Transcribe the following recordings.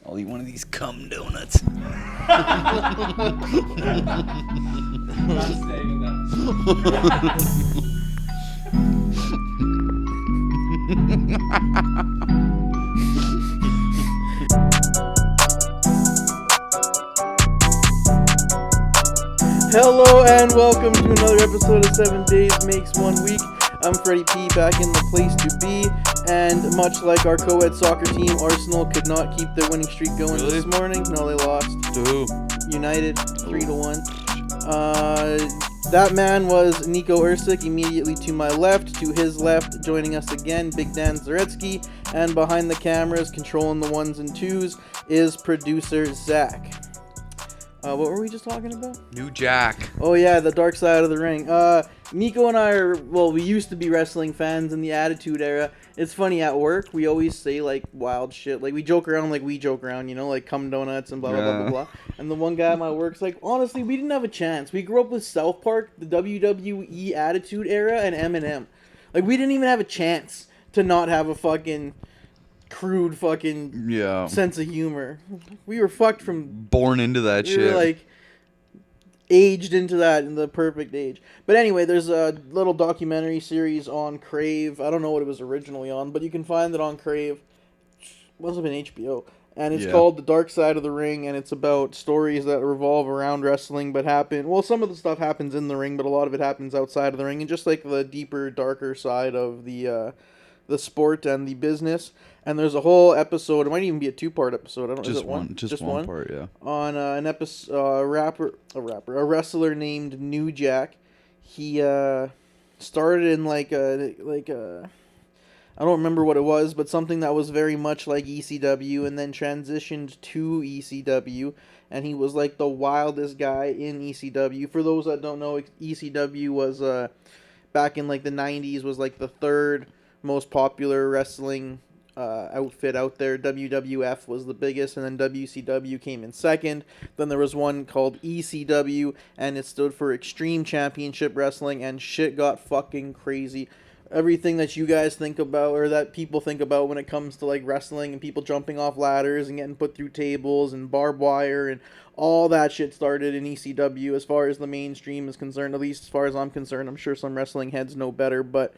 I'll eat one of these cum donuts. Hello and welcome to another episode of 7 Days Makes 1 Week. I'm Freddie P, back in the place to be, and much like our co-ed soccer team, Arsenal could not keep their winning streak going this morning. No, they lost. United 3-1. That man was Nico Ursic, immediately to my left. To his left, joining us again, Big Dan Zaretsky, and behind the cameras, controlling the ones and twos, is producer Zach. What were we just talking about? New Jack. Oh yeah, the dark side of the ring. Nico and I we used to be wrestling fans in the Attitude Era. It's funny, at work, we always say, like, wild shit. Like, we joke around like we joke around, you know, like cum donuts and blah, blah, blah, blah, blah. And the one guy at my work's like, honestly, we didn't have a chance. We grew up with South Park, the WWE Attitude Era, and Eminem. Like, we didn't even have a chance to not have a fucking crude fucking sense of humor. We were fucked from born into that shit. We were like aged into that in the perfect age. But anyway, there's a little documentary series on Crave. I don't know what it was originally on, but you can find it on Crave. It must have been HBO. And it's called The Dark Side of the Ring, and it's about stories that revolve around wrestling but happen. Well, some of the stuff happens in the ring, but a lot of it happens outside of the ring, and just like the deeper, darker side of the sport and the business. And there's a whole episode. It might even be a 2-part episode. I don't know. Just one. Just one part. Yeah. On an episode, a wrestler named New Jack. He started in like a I don't remember what it was, but something that was very much like ECW, and then transitioned to ECW. And he was like the wildest guy in ECW. For those that don't know, ECW was back in like the 90s, was like the third most popular wrestling outfit out there. WWF was the biggest, and then WCW came in second. Then there was one called ECW, and it stood for Extreme Championship Wrestling, and shit got fucking crazy. Everything that you guys think about, or that people think about when it comes to like wrestling and people jumping off ladders and getting put through tables and barbed wire and all that shit, started in ECW as far as the mainstream is concerned, at least as far as I'm concerned. I'm sure some wrestling heads know better, but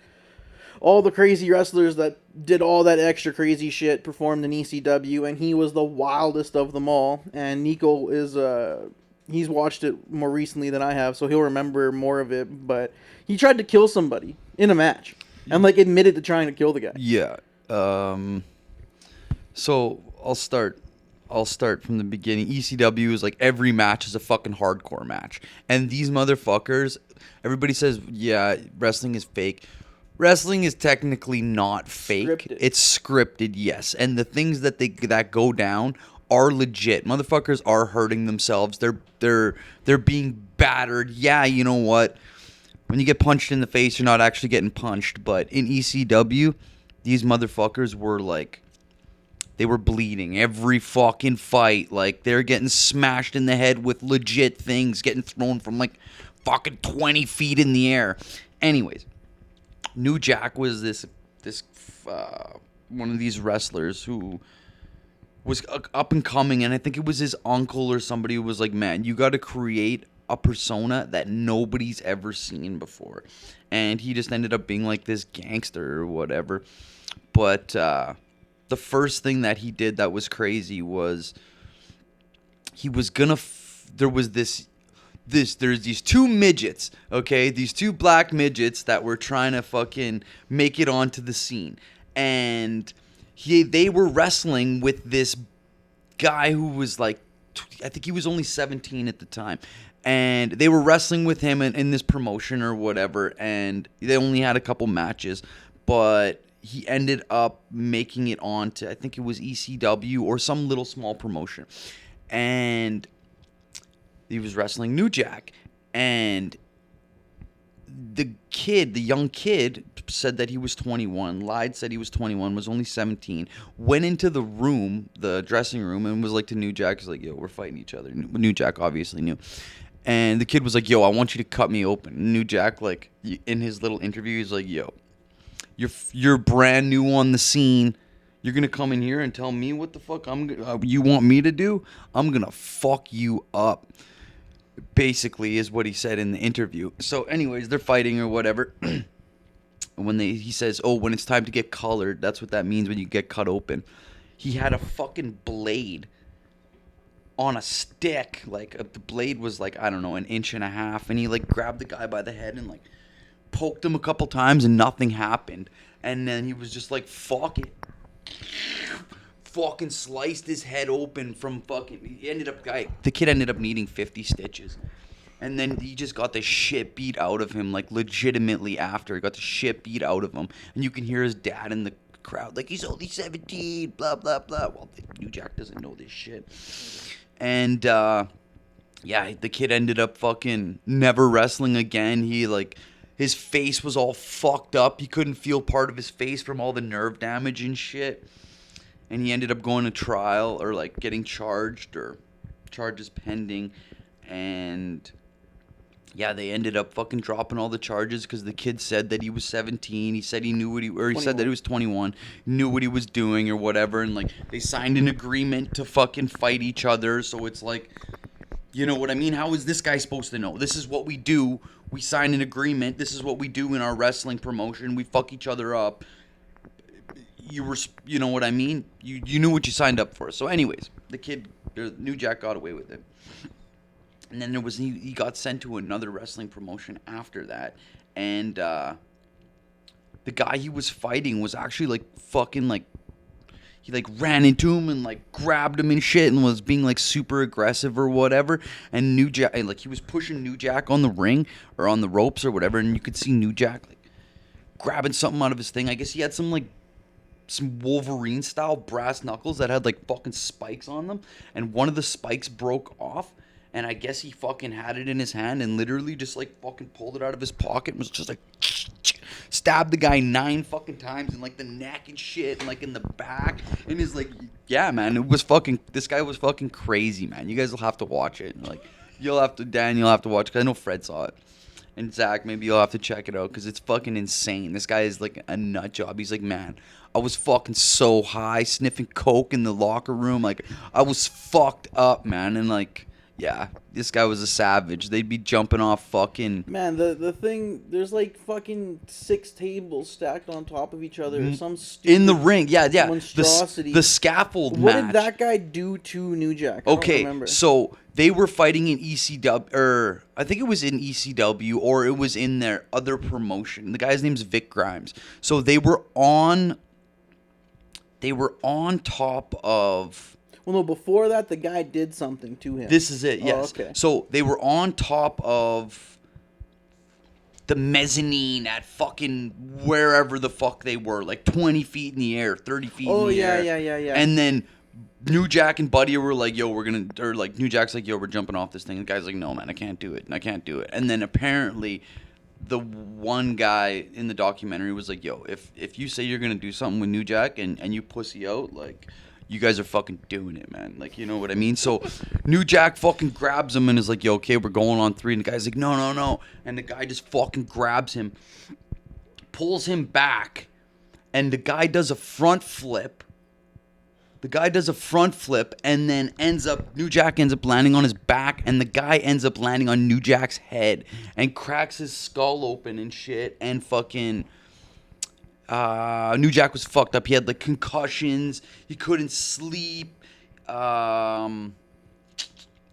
all the crazy wrestlers that did all that extra crazy shit performed in ECW, and he was the wildest of them all. And Nico is, he's watched it more recently than I have, so he'll remember more of it, but he tried to kill somebody in a match, and, like, admitted to trying to kill the guy. Yeah. So, I'll start from the beginning. ECW is like every match is a fucking hardcore match. And these motherfuckers, everybody says, yeah, wrestling is fake. Wrestling is technically not fake. Scripted. It's scripted, yes. And the things that go down are legit. Motherfuckers are hurting themselves. They're being battered. Yeah, you know what? When you get punched in the face, you're not actually getting punched. But in ECW, these motherfuckers were like, they were bleeding every fucking fight. Like, they're getting smashed in the head with legit things, getting thrown from like fucking 20 feet in the air. Anyways. New Jack was this one of these wrestlers who was up and coming, and I think it was his uncle or somebody who was like, man, you got to create a persona that nobody's ever seen before. And he just ended up being like this gangster or whatever. But the first thing that he did that was crazy was he was gonna there was there's these two midgets, okay? These two black midgets that were trying to fucking make it onto the scene. And they were wrestling with this guy who was like, I think he was only 17 at the time. And they were wrestling with him in this promotion or whatever. And they only had a couple matches. But he ended up making it onto, I think it was ECW or some little small promotion. And he was wrestling New Jack, and the young kid said that he was 21, lied, said he was 21, was only 17, went into the dressing room, and was like to New Jack, he's like, yo, we're fighting each other. New Jack obviously knew. And the kid was like, yo, I want you to cut me open. New Jack, like, in his little interview, he's like, yo, you're brand new on the scene. You're gonna come in here and tell me what the fuck you want me to do? I'm gonna fuck you up. Basically, is what he said in the interview. So, anyways, they're fighting or whatever. He says, "Oh, when it's time to get colored, that's what that means when you get cut open." He had a fucking blade on a stick, like the blade was like, I don't know, 1.5 inches, and he like grabbed the guy by the head and like poked him a couple times and nothing happened. And then he was just like, fuck it. Fucking sliced his head open from fucking, the kid ended up needing 50 stitches. And then he just got the shit beat out of him, like legitimately after. He got the shit beat out of him. And you can hear his dad in the crowd, like, he's only 17, blah, blah, blah. Well, New Jack doesn't know this shit. And, yeah, the kid ended up fucking never wrestling again. He, like, his face was all fucked up. He couldn't feel part of his face from all the nerve damage and shit. And he ended up going to trial, or, like, getting charged, or charges pending. And yeah, they ended up fucking dropping all the charges because the kid said that he was 17. He said he knew what he said that he was 21, knew what he was doing or whatever. And like, they signed an agreement to fucking fight each other. So it's like, you know what I mean? How is this guy supposed to know? This is what we do. We sign an agreement. This is what we do in our wrestling promotion. We fuck each other up. You know what I mean? You knew what you signed up for. So anyways, New Jack got away with it. And then he got sent to another wrestling promotion after that. And the guy he was fighting was actually like fucking like, he like ran into him and like grabbed him and shit and was being like super aggressive or whatever. And New Jack, like he was pushing New Jack on the ring or on the ropes or whatever. And you could see New Jack like grabbing something out of his thing. I guess he had some Wolverine style brass knuckles that had like fucking spikes on them. And one of the spikes broke off. And I guess he fucking had it in his hand and literally just like fucking pulled it out of his pocket and was just like stabbed the guy 9 fucking times in like the neck and shit and like in the back. And he's like, yeah, man, this guy was fucking crazy, man. You guys will have to watch it. And like, you'll have to watch it, because I know Fred saw it. And Zach, maybe you'll have to check it out because it's fucking insane. This guy is like a nut job. He's like, man, I was fucking so high, sniffing coke in the locker room. Like, I was fucked up, man. And like, yeah, this guy was a savage. They'd be jumping off fucking... Man, the thing, there's like fucking 6 tables stacked on top of each other. Some stupid... In the ring, yeah. Monstrosity. The scaffold what match. What did that guy do to New Jack? I don't remember. So they were fighting in ECW, or I think it was in ECW, or it was in their other promotion. The guy's name's Vic Grimes. So they were on top of... Well, no, before that, the guy did something to him. This is it, yes. Oh, okay. So they were on top of the mezzanine at fucking wherever the fuck they were, like 20 feet in the air, 30 feet in the air. Oh, yeah. And then New Jack and Buddy were like, yo, New Jack's like, yo, we're jumping off this thing. The guy's like, no, man, I can't do it. And then apparently the one guy in the documentary was like, yo, if you say you're going to do something with New Jack and you pussy out, like... You guys are fucking doing it, man. Like, you know what I mean? So, New Jack fucking grabs him and is like, yo, okay, we're going on 3. And the guy's like, no. And the guy just fucking grabs him, pulls him back, and the guy does a front flip. And then New Jack ends up landing on his back, and the guy ends up landing on New Jack's head and cracks his skull open and shit, and fucking... New Jack was fucked up. He had like concussions. He couldn't sleep. Yeah,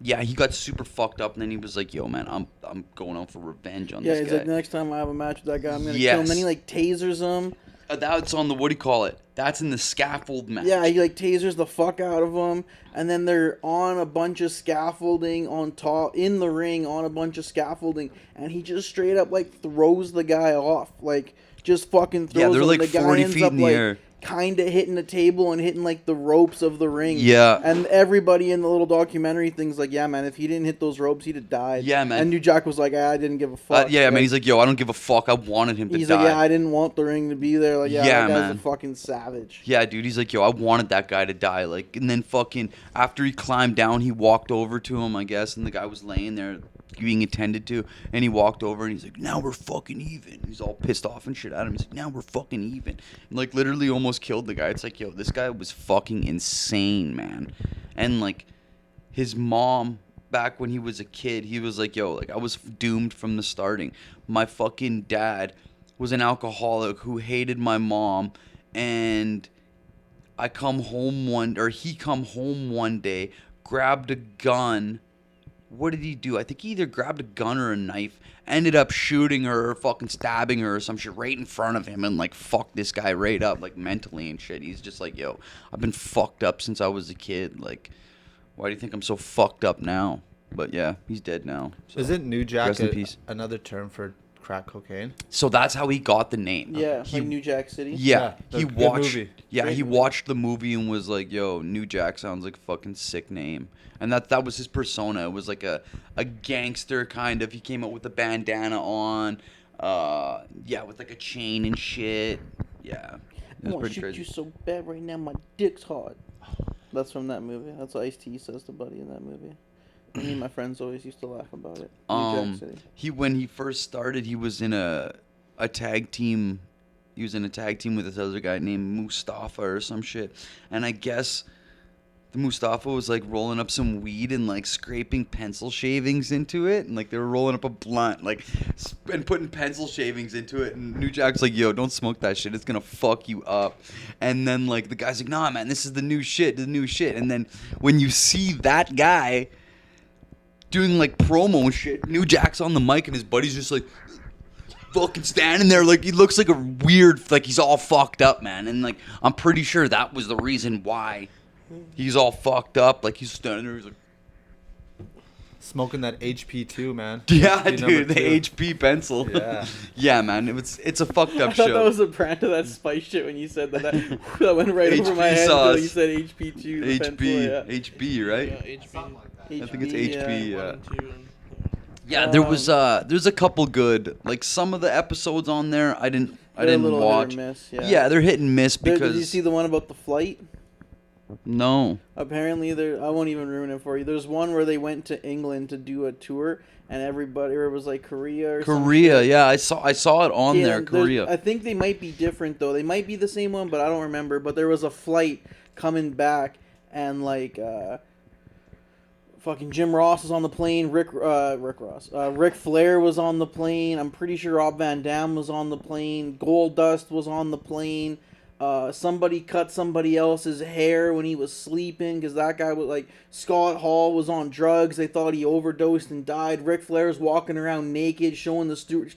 he got super fucked up, and then he was like, "Yo, man, I'm going out for revenge on this guy." Yeah, he's like, "Next time I have a match with that guy, I'm gonna kill him." And then he like tasers him. That's on the, what do you call it? That's in the scaffold match. Yeah, he like tasers the fuck out of him, and then they're on a bunch of scaffolding on top in the ring on a bunch of scaffolding, and he just straight up like throws the guy off, like. Just fucking throws him. Yeah, they're like the guy 40 ends feet up, in the air. Kind of hitting the table and hitting like the ropes of the ring. Yeah. And everybody in the little documentary thing's like, yeah, man, if he didn't hit those ropes, he'd have died. Yeah, man. And New Jack was like, I didn't give a fuck. Yeah, man. He's like, yo, I don't give a fuck. I wanted him to die. He's like, yeah, I didn't want the ring to be there. Like, yeah, that guy's man. a fucking savage. Yeah, dude. He's like, yo, I wanted that guy to die. Like, and then fucking after he climbed down, he walked over to him, I guess, and the guy was laying there being attended to, and he walked over and he's like, now we're fucking even. He's all pissed off and shit at him. He's like, now we're fucking even. And like literally almost killed the guy. It's like, yo, this guy was fucking insane, man. And like his mom, back when he was a kid, he was like, yo, like I was doomed from the starting. My fucking dad was an alcoholic who hated my mom, and he come home one day, grabbed a gun. What did he do? I think he either grabbed a gun or a knife, ended up shooting her or fucking stabbing her or some shit right in front of him, and like fucked this guy right up, like mentally and shit. He's just like, yo, I've been fucked up since I was a kid. Like, why do you think I'm so fucked up now? But yeah, he's dead now. So. Isn't New Jack Rest in peace. another term for crack cocaine? So that's how he got the name. Yeah, he, like New Jack City. Yeah, Yeah, he good watched. movie. Yeah, Great he movie. watched the movie and was like, "Yo, New Jack sounds like a fucking sick name." And that was his persona. It was like a gangster kind of. He came out with a bandana on, yeah, with like a chain and shit. Yeah, I it was want to pretty shoot crazy. you so bad right now, my dick's hard. That's from that movie. That's what Ice-T says to Buddy in that movie. Me and my friends always used to laugh about it. New Jack City. When he first started, he was in a tag team. He was in a tag team with this other guy named Mustafa or some shit. And I guess the Mustafa was like rolling up some weed and like scraping pencil shavings into it, and like they were rolling up a blunt, like and putting pencil shavings into it. And New Jack's like, "Yo, don't smoke that shit. It's gonna fuck you up." And then like the guy's like, "Nah, man, this is the new shit, the new shit." And then when you see that guy doing like promo shit, New Jack's on the mic and his buddy's just like fucking standing there like he looks like a weird, like he's all fucked up, man. And like I'm pretty sure that was the reason why he's all fucked up. Like he's standing there, he's like, Smoking that HP2, man. yeah, HP dude, the number 2. HP pencil. Yeah. Yeah, man, it's a fucked up I thought show. that was a brand of that spice shit when you said that. That went right over my HP head sauce. until you said HP2. The HB, pencil, HB, right? Yeah, HB. Something like that. yeah. I think it's HB. Yeah. 1 and 2 and Yeah, there's a couple good, like some of the episodes on there I didn't They're a little watch. hit or miss, yeah. Yeah, they're hit and miss Did because you see the one about the flight? no. Apparently, I won't even ruin it for you. There's one where they went to England to do a tour, and everybody, or it was like Korea or some Korea, shit. yeah, I saw it on Yeah, there, there's- Korea. I think they might be different though. They might be the same one, but I don't remember. But there was a flight coming back, and like fucking Jim Ross was on the plane. Rick Flair was on the plane. I'm pretty sure Rob Van Dam was on the plane. Goldust was on the plane. Somebody cut somebody else's hair when he was sleeping because that guy was like Scott Hall was on drugs. They thought he overdosed and died. Ric Flair's walking around naked, showing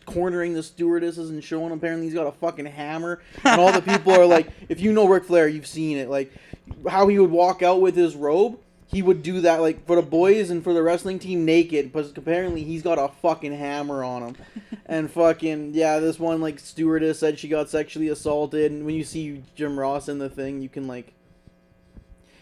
cornering the stewardesses and showing them apparently he's got a fucking hammer. And all the people are like, if you know Ric Flair, you've seen it. Like how he would walk out with his robe. He would do that like for the boys and for the wrestling team naked, but apparently he's got a fucking hammer on him. And fucking yeah, this one like stewardess said she got sexually assaulted, and when you see Jim Ross in the thing, you can like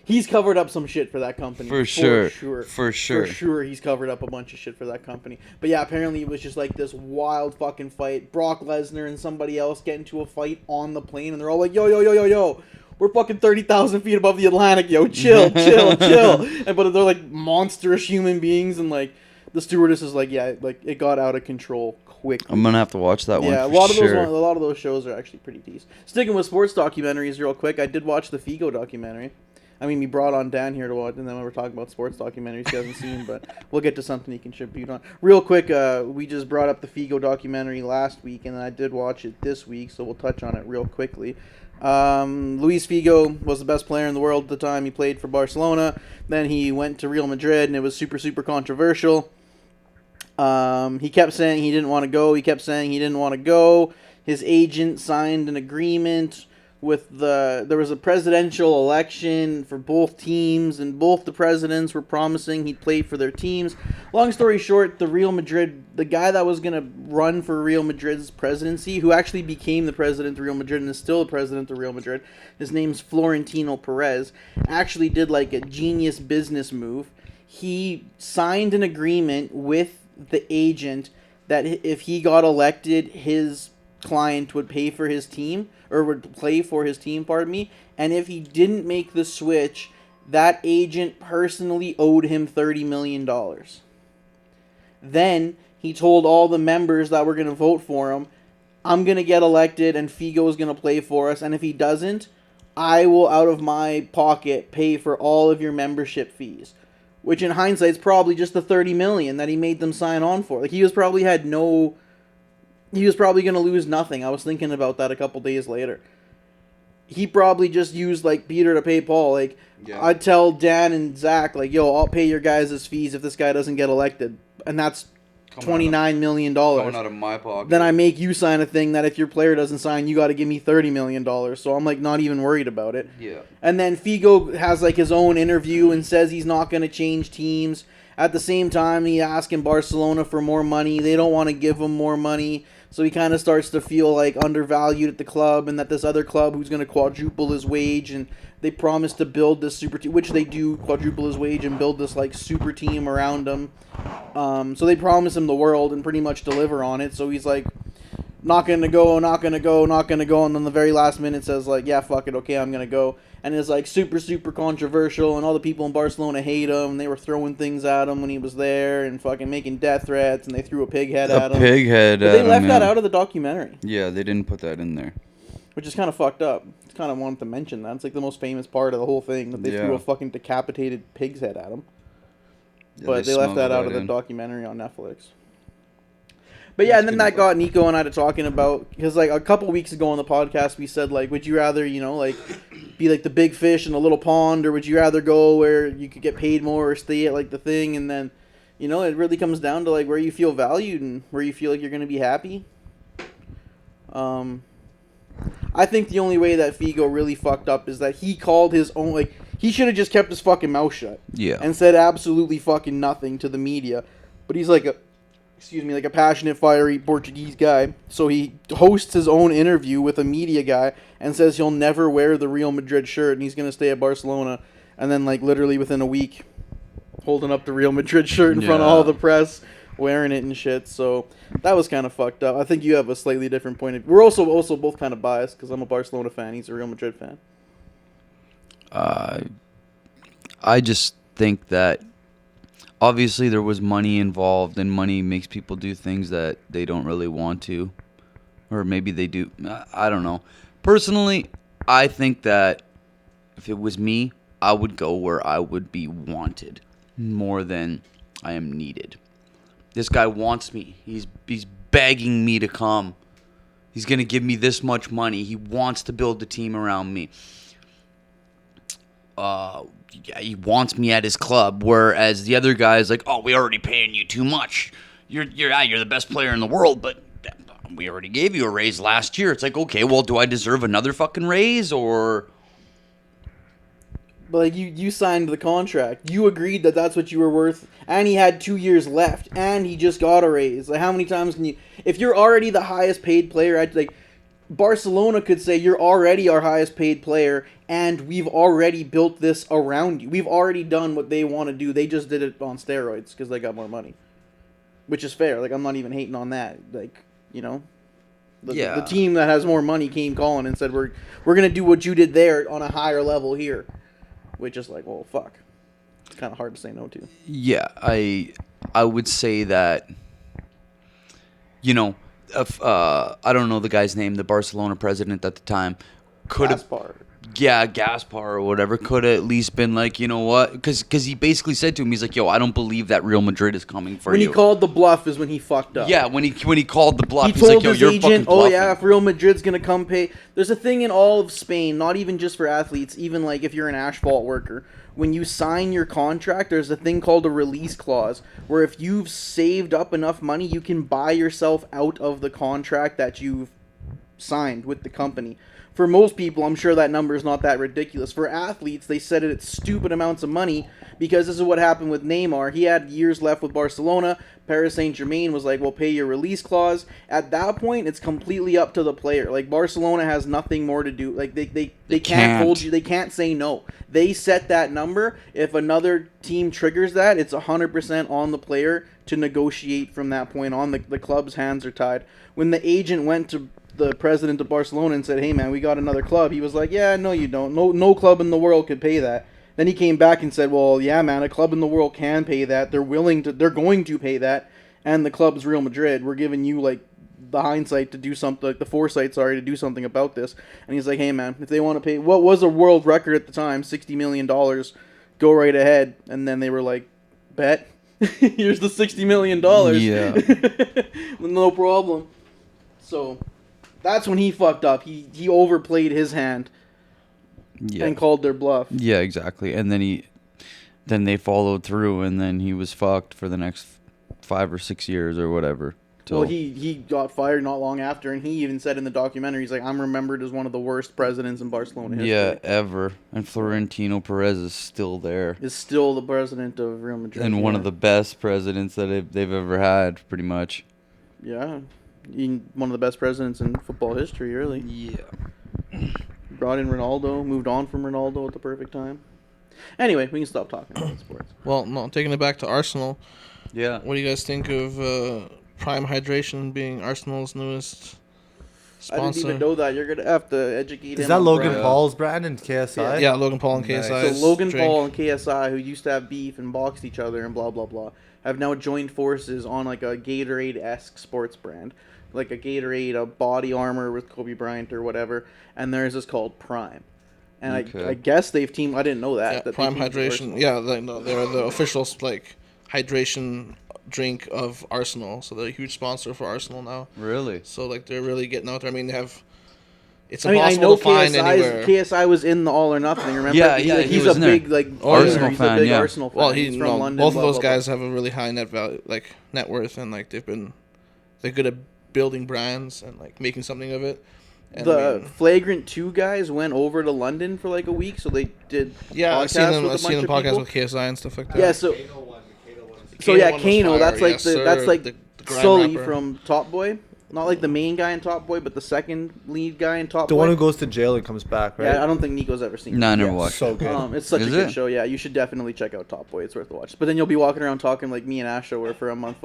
he's covered up some shit for that company. For sure. For sure he's covered up a bunch of shit for that company. But yeah, apparently it was just like this wild fucking fight. Brock Lesnar and somebody else get into a fight on the plane, and they're all like, yo. We're fucking 30,000 feet above the Atlantic, yo. Chill. And but they're like monstrous human beings, and like the stewardess is like, yeah, like it got out of control quickly. I'm gonna have to watch that one. Yeah, for a lot of sure. those shows are actually pretty decent. Sticking with sports documentaries, real quick, I did watch the Figo documentary. I mean, we brought on Dan here to watch, and then we were talking about sports documentaries he hasn't seen, but we'll get to something he can contribute on. Real quick, we just brought up the Figo documentary last week, and I did watch it this week, so we'll touch on it real quickly. Luis Figo was the best player in the world at the time. He played for Barcelona. Then he went to Real Madrid, and it was super, super controversial. He kept saying he didn't want to go. His agent signed an agreement with there was a presidential election for both teams, and both the presidents were promising he'd play for their teams. Long story short, the guy that was going to run for Real Madrid's presidency, who actually became the president of Real Madrid and is still the president of Real Madrid, his name's Florentino Perez, actually did like a genius business move. He signed an agreement with the agent that if he got elected, his client would pay for his team, or would play for his team, and if he didn't make the switch, that agent personally owed him $30 million. Then he told all the members that were going to vote for him, I'm going to get elected and Figo is going to play for us. And if he doesn't, I will, out of my pocket, pay for all of your membership fees. Which in hindsight is probably just the $30 million that he made them sign on for. Like, he was probably going to lose nothing. I was thinking about that a couple days later. He probably just used, like, Peter to pay Paul. Like, Yeah. I'd tell Dan and Zach, like, yo, I'll pay your guys' fees if this guy doesn't get elected. And that's $29 million. Coming out of my pocket. Then I make you sign a thing that if your player doesn't sign, you got to give me $30 million. So I'm, like, not even worried about it. Yeah. And then Figo has, like, his own interview and says he's not going to change teams. At the same time, he asking Barcelona for more money. They don't want to give him more money. So he kind of starts to feel, like, undervalued at the club, and that this other club who's going to quadruple his wage, and they promise to build this super team, which they do, quadruple his wage and build this, like, super team around him. So they promise him the world and pretty much deliver on it. So he's like, not going to go, not going to go, not going to go. And then the very last minute says, like, yeah, fuck it, okay, I'm going to go. And it's, like, super, super controversial. And all the people in Barcelona hate him. And they were throwing things at him when he was there and fucking making death threats. And they threw a pig head at him. pig head But at they him, left that yeah. out of the documentary, Yeah, they didn't put that in there. which is kind of fucked up. Just kind of wanted to mention that. It's, like, the most famous part of the whole thing, that they threw Yeah. a fucking decapitated pig's head at him. Yeah, But they left that out of the in. documentary on Netflix. But yeah, and then that got Nico and I to talking about, because like a couple weeks ago on the podcast we said, like, would you rather, you know, like be like the big fish in a little pond, or would you rather go where you could get paid more or stay at like the thing? And then, you know, it really comes down to like where you feel valued and where you feel like you're going to be happy. I think the only way that Figo really fucked up is that he called his own, like, he should have just kept his fucking mouth shut. Yeah. And said absolutely fucking nothing to the media. But he's like like a passionate, fiery Portuguese guy. So he hosts his own interview with a media guy and says he'll never wear the Real Madrid shirt and he's going to stay at Barcelona. And then, like, literally within a week, holding up the Real Madrid shirt in front of Yeah. all the press, wearing it and shit. So that was kind of fucked up. I think you have a slightly different point of view. We're also both kind of biased because I'm a Barcelona fan. He's a Real Madrid fan. I just think that obviously there was money involved, and money makes people do things that they don't really want to, or maybe they do. I don't know. Personally, I think that if it was me, I would go where I would be wanted more than I am needed. This guy wants me. He's begging me to come. He's going to give me this much money. He wants to build a team around me. Yeah, he wants me at his club, whereas the other guy is like, oh, we already paying you too much. You're the best player in the world, but we already gave you a raise last year. It's like, okay, well, do I deserve another fucking raise, or... But like you signed the contract. You agreed that that's what you were worth, and he had 2 years left, and he just got a raise. Like, how many times can you? If you're already the highest paid player, like Barcelona could say you're already our highest paid player, and we've already built this around you. We've already done what they want to do. They just did it on steroids because they got more money, which is fair. Like, I'm not even hating on that. Like, you know. Yeah. The team that has more money came calling and said we're gonna do what you did there on a higher level here. Which is like, well, fuck. It's kind of hard to say no to. Yeah, I would say that, you know, if, I don't know the guy's name, the Barcelona president at the time, could have... Gaspar. Yeah, Gaspar or whatever, could have at least been like, you know what? Because he basically said to him, he's like, yo, I don't believe that Real Madrid is coming for When you. he called the bluff is when he fucked up. Yeah, when he called the bluff, He he's told like, yo, his you're fucking agent, bluffing. oh yeah, if Real Madrid's going to come pay... There's a thing in all of Spain, not even just for athletes, even like if you're an asphalt worker. When you sign your contract, there's a thing called a release clause, where if you've saved up enough money, you can buy yourself out of the contract that you've signed with the company. For most people, I'm sure that number is not that ridiculous. For athletes, they set it at stupid amounts of money because this is what happened with Neymar. He had years left with Barcelona. Paris Saint-Germain was like, we'll pay your release clause. At that point, it's completely up to the player. Like, Barcelona has nothing more to do. Like, they can't hold you. They can't say no. They set that number. If another team triggers that, it's 100% on the player to negotiate from that point on. The club's hands are tied. When the agent went to the president of Barcelona and said, hey man, we got another club, he was like, yeah, no you don't. No club in the world could pay that. Then he came back and said, well, yeah man, a club in the world can pay that. They're going to pay that. and the club's Real Madrid. We're giving you like the hindsight to do something, like the foresight, sorry, to do something about this. And he's like, hey man, if they want to pay what was a world record at the time, $60 million, go right ahead. And then they were like, bet. Here's the $60 million. Yeah. No problem. So that's when he fucked up. He overplayed his hand Yeah. and called their bluff. Yeah, exactly. And then they followed through, and then he was fucked for the next 5 or 6 years or whatever. Well, he got fired not long after, and he even said in the documentary, he's like, I'm remembered as one of the worst presidents in Barcelona history. Yeah, ever. And Florentino Perez is still there. Is still the president of Real Madrid. And one yeah. of the best presidents that they've ever had, pretty much. Yeah. One of the best presidents in football history, really. Yeah. Brought in Ronaldo, moved on from Ronaldo at the perfect time. Anyway, we can stop talking about sports. Well, no, taking it back to Arsenal. Yeah. What do you guys think of Prime Hydration being Arsenal's newest I didn't sponsor? even know that. You're going to have to educate him. Is that on Logan brand. Paul's brand and KSI? Yeah, Logan Paul and Nice. KSI. So Logan Paul and KSI, who used to have beef and boxed each other and blah, blah, blah, have now joined forces on like a Gatorade-esque sports brand. Like a Gatorade, a body armor with Kobe Bryant or whatever. And theirs is called Prime. And Okay. I guess they've teamed. I didn't know that. Yeah, that they Prime teamed with Hydration. Arsenal. Yeah, they're the official like hydration drink of Arsenal. So they're a huge sponsor for Arsenal now. Really? So like they're really getting out there. I mean, they have. It's I mean, I impossible know to find anywhere. KSI was in the All or Nothing. Remember? Yeah, he's, yeah, like, he he's was a in there. big like Arsenal he's fan, a big yeah. Arsenal fan. Well, he's from no, London. both of blah, those blah, blah. guys have a really high net value, like net worth, and like they're good at building brands and like making something of it. And, I The mean, Flagrant 2 guys went over to London for like a week, so they did yeah, I've seen podcasts them. with a I've seen bunch them of podcasts people. with KSI and stuff like that. Yeah, so Kano yeah, one was Kano, fire, that's like yes, the sir. that's like the grime Sully rapper. from Top Boy. Not like the main guy in Top Boy, but the second lead guy in Top The Boy. one who goes to jail and comes back, right? Yeah, I don't think Nico's ever seen No, I it. never Yeah. watched So it. good. It's such Is a good it? show. Yeah, you should definitely check out Top Boy. It's worth the watch. But then you'll be walking around talking like me and Asha were for a month.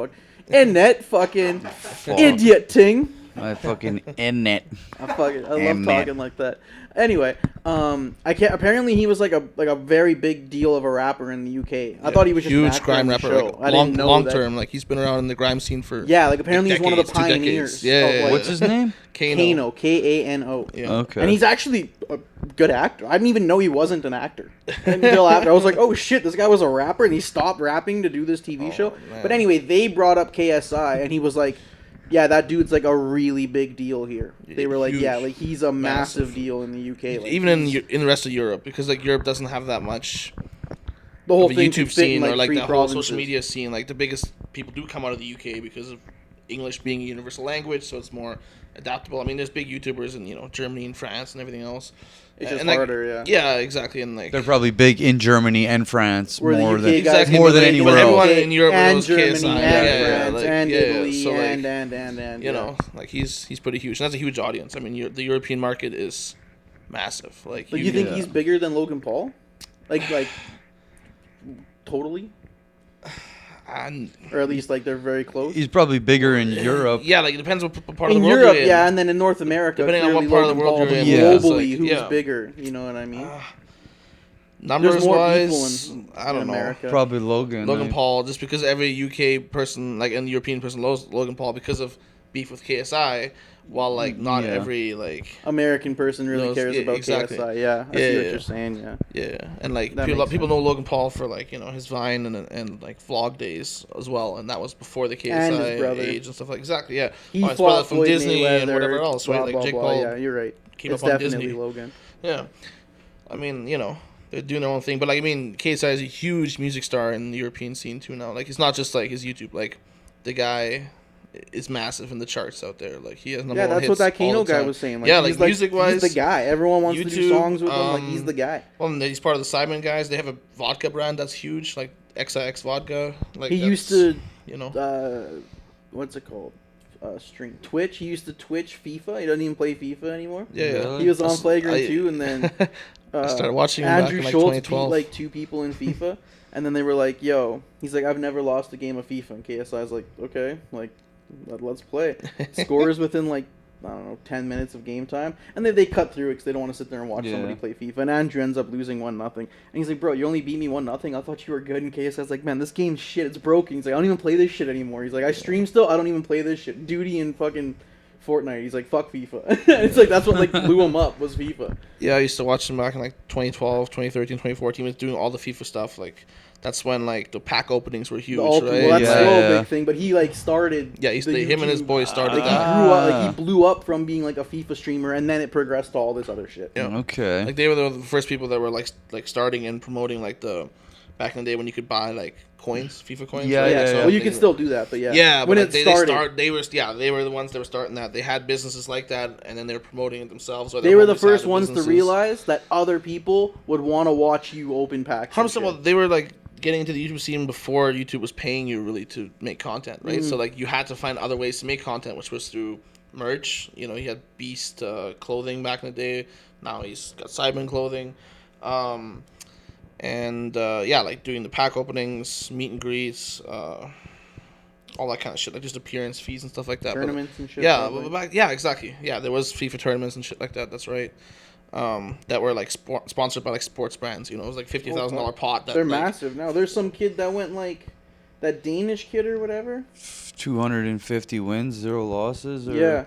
Annette, fucking idiot ting. I fucking end it. I love Annette. talking like that. Anyway, I can't. Apparently, he was like a very big deal of a rapper in the UK. I thought he was just an huge actor grime in the rapper, show. like, I long didn't know long that. term. Like he's been around in the grime scene for Yeah, like apparently he's one of the decades, 2 decades. pioneers. Yeah, of, like, What's his name? Kano, Kano. Yeah. Okay. And he's actually a good actor. I didn't even know he wasn't an actor until after. I was like, oh shit, this guy was a rapper, and he stopped rapping to do this TV show. man. But anyway, they brought up KSI, and he was like, yeah, that dude's like a really big deal here. They were like, Huge. yeah, like he's a massive Massive. deal in the UK. Like, Even he's- in the rest of Europe, because like Europe doesn't have that much the whole of a thing can YouTube fit in, scene like, or like 3 the whole provinces. social media scene. Like the biggest people do come out of the UK because of English being a universal language, so it's more adaptable. I mean, there's big YouTubers in Germany and France and everything else. It's just and, like, harder, yeah. Yeah, exactly, and like They're probably big in Germany and France Where the more UK than guys Exactly, more but than they- anywhere but else. everyone in Europe and knows Germany KSI. and Yeah, France like, and yeah, Italy so, like, and you know, like he's pretty huge. And that's a huge audience. I mean, the European market is massive. Like Like, you think Yeah. he's bigger than Logan Paul? Like totally, and, or at least like they're very close. He's probably bigger in Europe. yeah, like it depends what part of In the world Europe, you're in. yeah, and then in North America, Depending on clearly what part of the Logan world Paul, you're but in, yeah, it's globally, like, who's yeah. bigger? You know what I mean? Numbers There's more wise, people in I don't know. America. Probably Logan. Logan I- Paul, just because every UK person, like and European person, loves Logan Paul because of beef with KSI, while like not Yeah. every like American person really Knows- cares yeah, about exactly. KSI. Yeah, I see Yeah, what yeah. you're saying. Yeah, yeah, and like That people makes people sense. know Logan Paul for like his Vine and like vlog days as well, and that was before the KSI And his brother. age and stuff like exactly yeah. he his brother fought from Floyd Disney and Mayweather, whatever else, blah, right? Like blah, Jake blah. Paul Yeah, you're right. came It's up on definitely Disney. Logan. Yeah, I mean they're doing their own thing, but like I mean KSI is a huge music star in the European scene too now. Like it's not just like his YouTube, like the guy is massive in the charts out there. Like he has number Yeah, one that's what hits that all Kano the guy time. was saying. Like, Yeah, he's like music-wise, he's the guy. Everyone wants to do YouTube, songs with him. Like he's the guy. Well, and he's part of the Simon guys. They have a vodka brand that's huge, like XIX vodka. Like He that's, used to, you know, what's it called? Stream Twitch. He used to Twitch FIFA. He doesn't even play FIFA anymore. yeah, yeah. Really? He was on That's- Flagrant I- too, and then I started watching him back Andrew in like Schultz beat 2012. like 2 people in FIFA, and then they were like, "Yo," he's like, "I've never lost a game of FIFA." And KSI's like, "Okay, like, let's play." Scores within like I don't know, 10 minutes of game time, and they cut through it because they don't want to sit there and watch somebody play FIFA. And Andrew ends up losing 1-0, and he's like, "Bro, you only beat me 1-0. I thought you were good." And KSI's like, "Man, this game's shit. It's broken." He's like, "I don't even play this shit anymore." He's like, "I stream still. I don't even play this shit. Duty and fucking Fortnite." He's like, "Fuck FIFA." It's like that's what like blew him up was FIFA. Yeah, I used to watch him back in like 2012, 2013, 2014. He was doing all the FIFA stuff. Like that's when like the pack openings were huge, right? Well, that's Yeah, still a yeah. big thing, but he like started. Yeah, him and his boys started Like he that. grew up, like he blew up from being like a FIFA streamer, and then it progressed to all this other shit. Yeah. Okay. Like they were the first people that were like starting and promoting like the back in the day when you could buy like coins, FIFA coins. Yeah, right? yeah, So yeah. Well, you they can were- still do that, but yeah. Yeah, when but it they started, they were the ones that were starting that. They had businesses like that, and then they were promoting it themselves. Or they their were the homies had first the ones to businesses. realize that other people would want to watch you open packs. and 100%. shit. Well, they were like getting into the YouTube scene before YouTube was paying you really to make content, right? So like you had to find other ways to make content, which was through merch. You know, he had Beast clothing back in the day. Now he's got Cyberman clothing, and yeah, like doing the pack openings, meet and greets, all that kind of shit, like just appearance fees and stuff like that. Tournaments and shit. Yeah, probably. but back, yeah, exactly. Yeah, there was FIFA tournaments and shit like that. That's right. That were like sponsored by like sports brands. You know, it was like $50,000 pot. That, They're like, massive now. There's some kid that went like that Danish kid or whatever. 250 wins, 0 losses. Or... Yeah.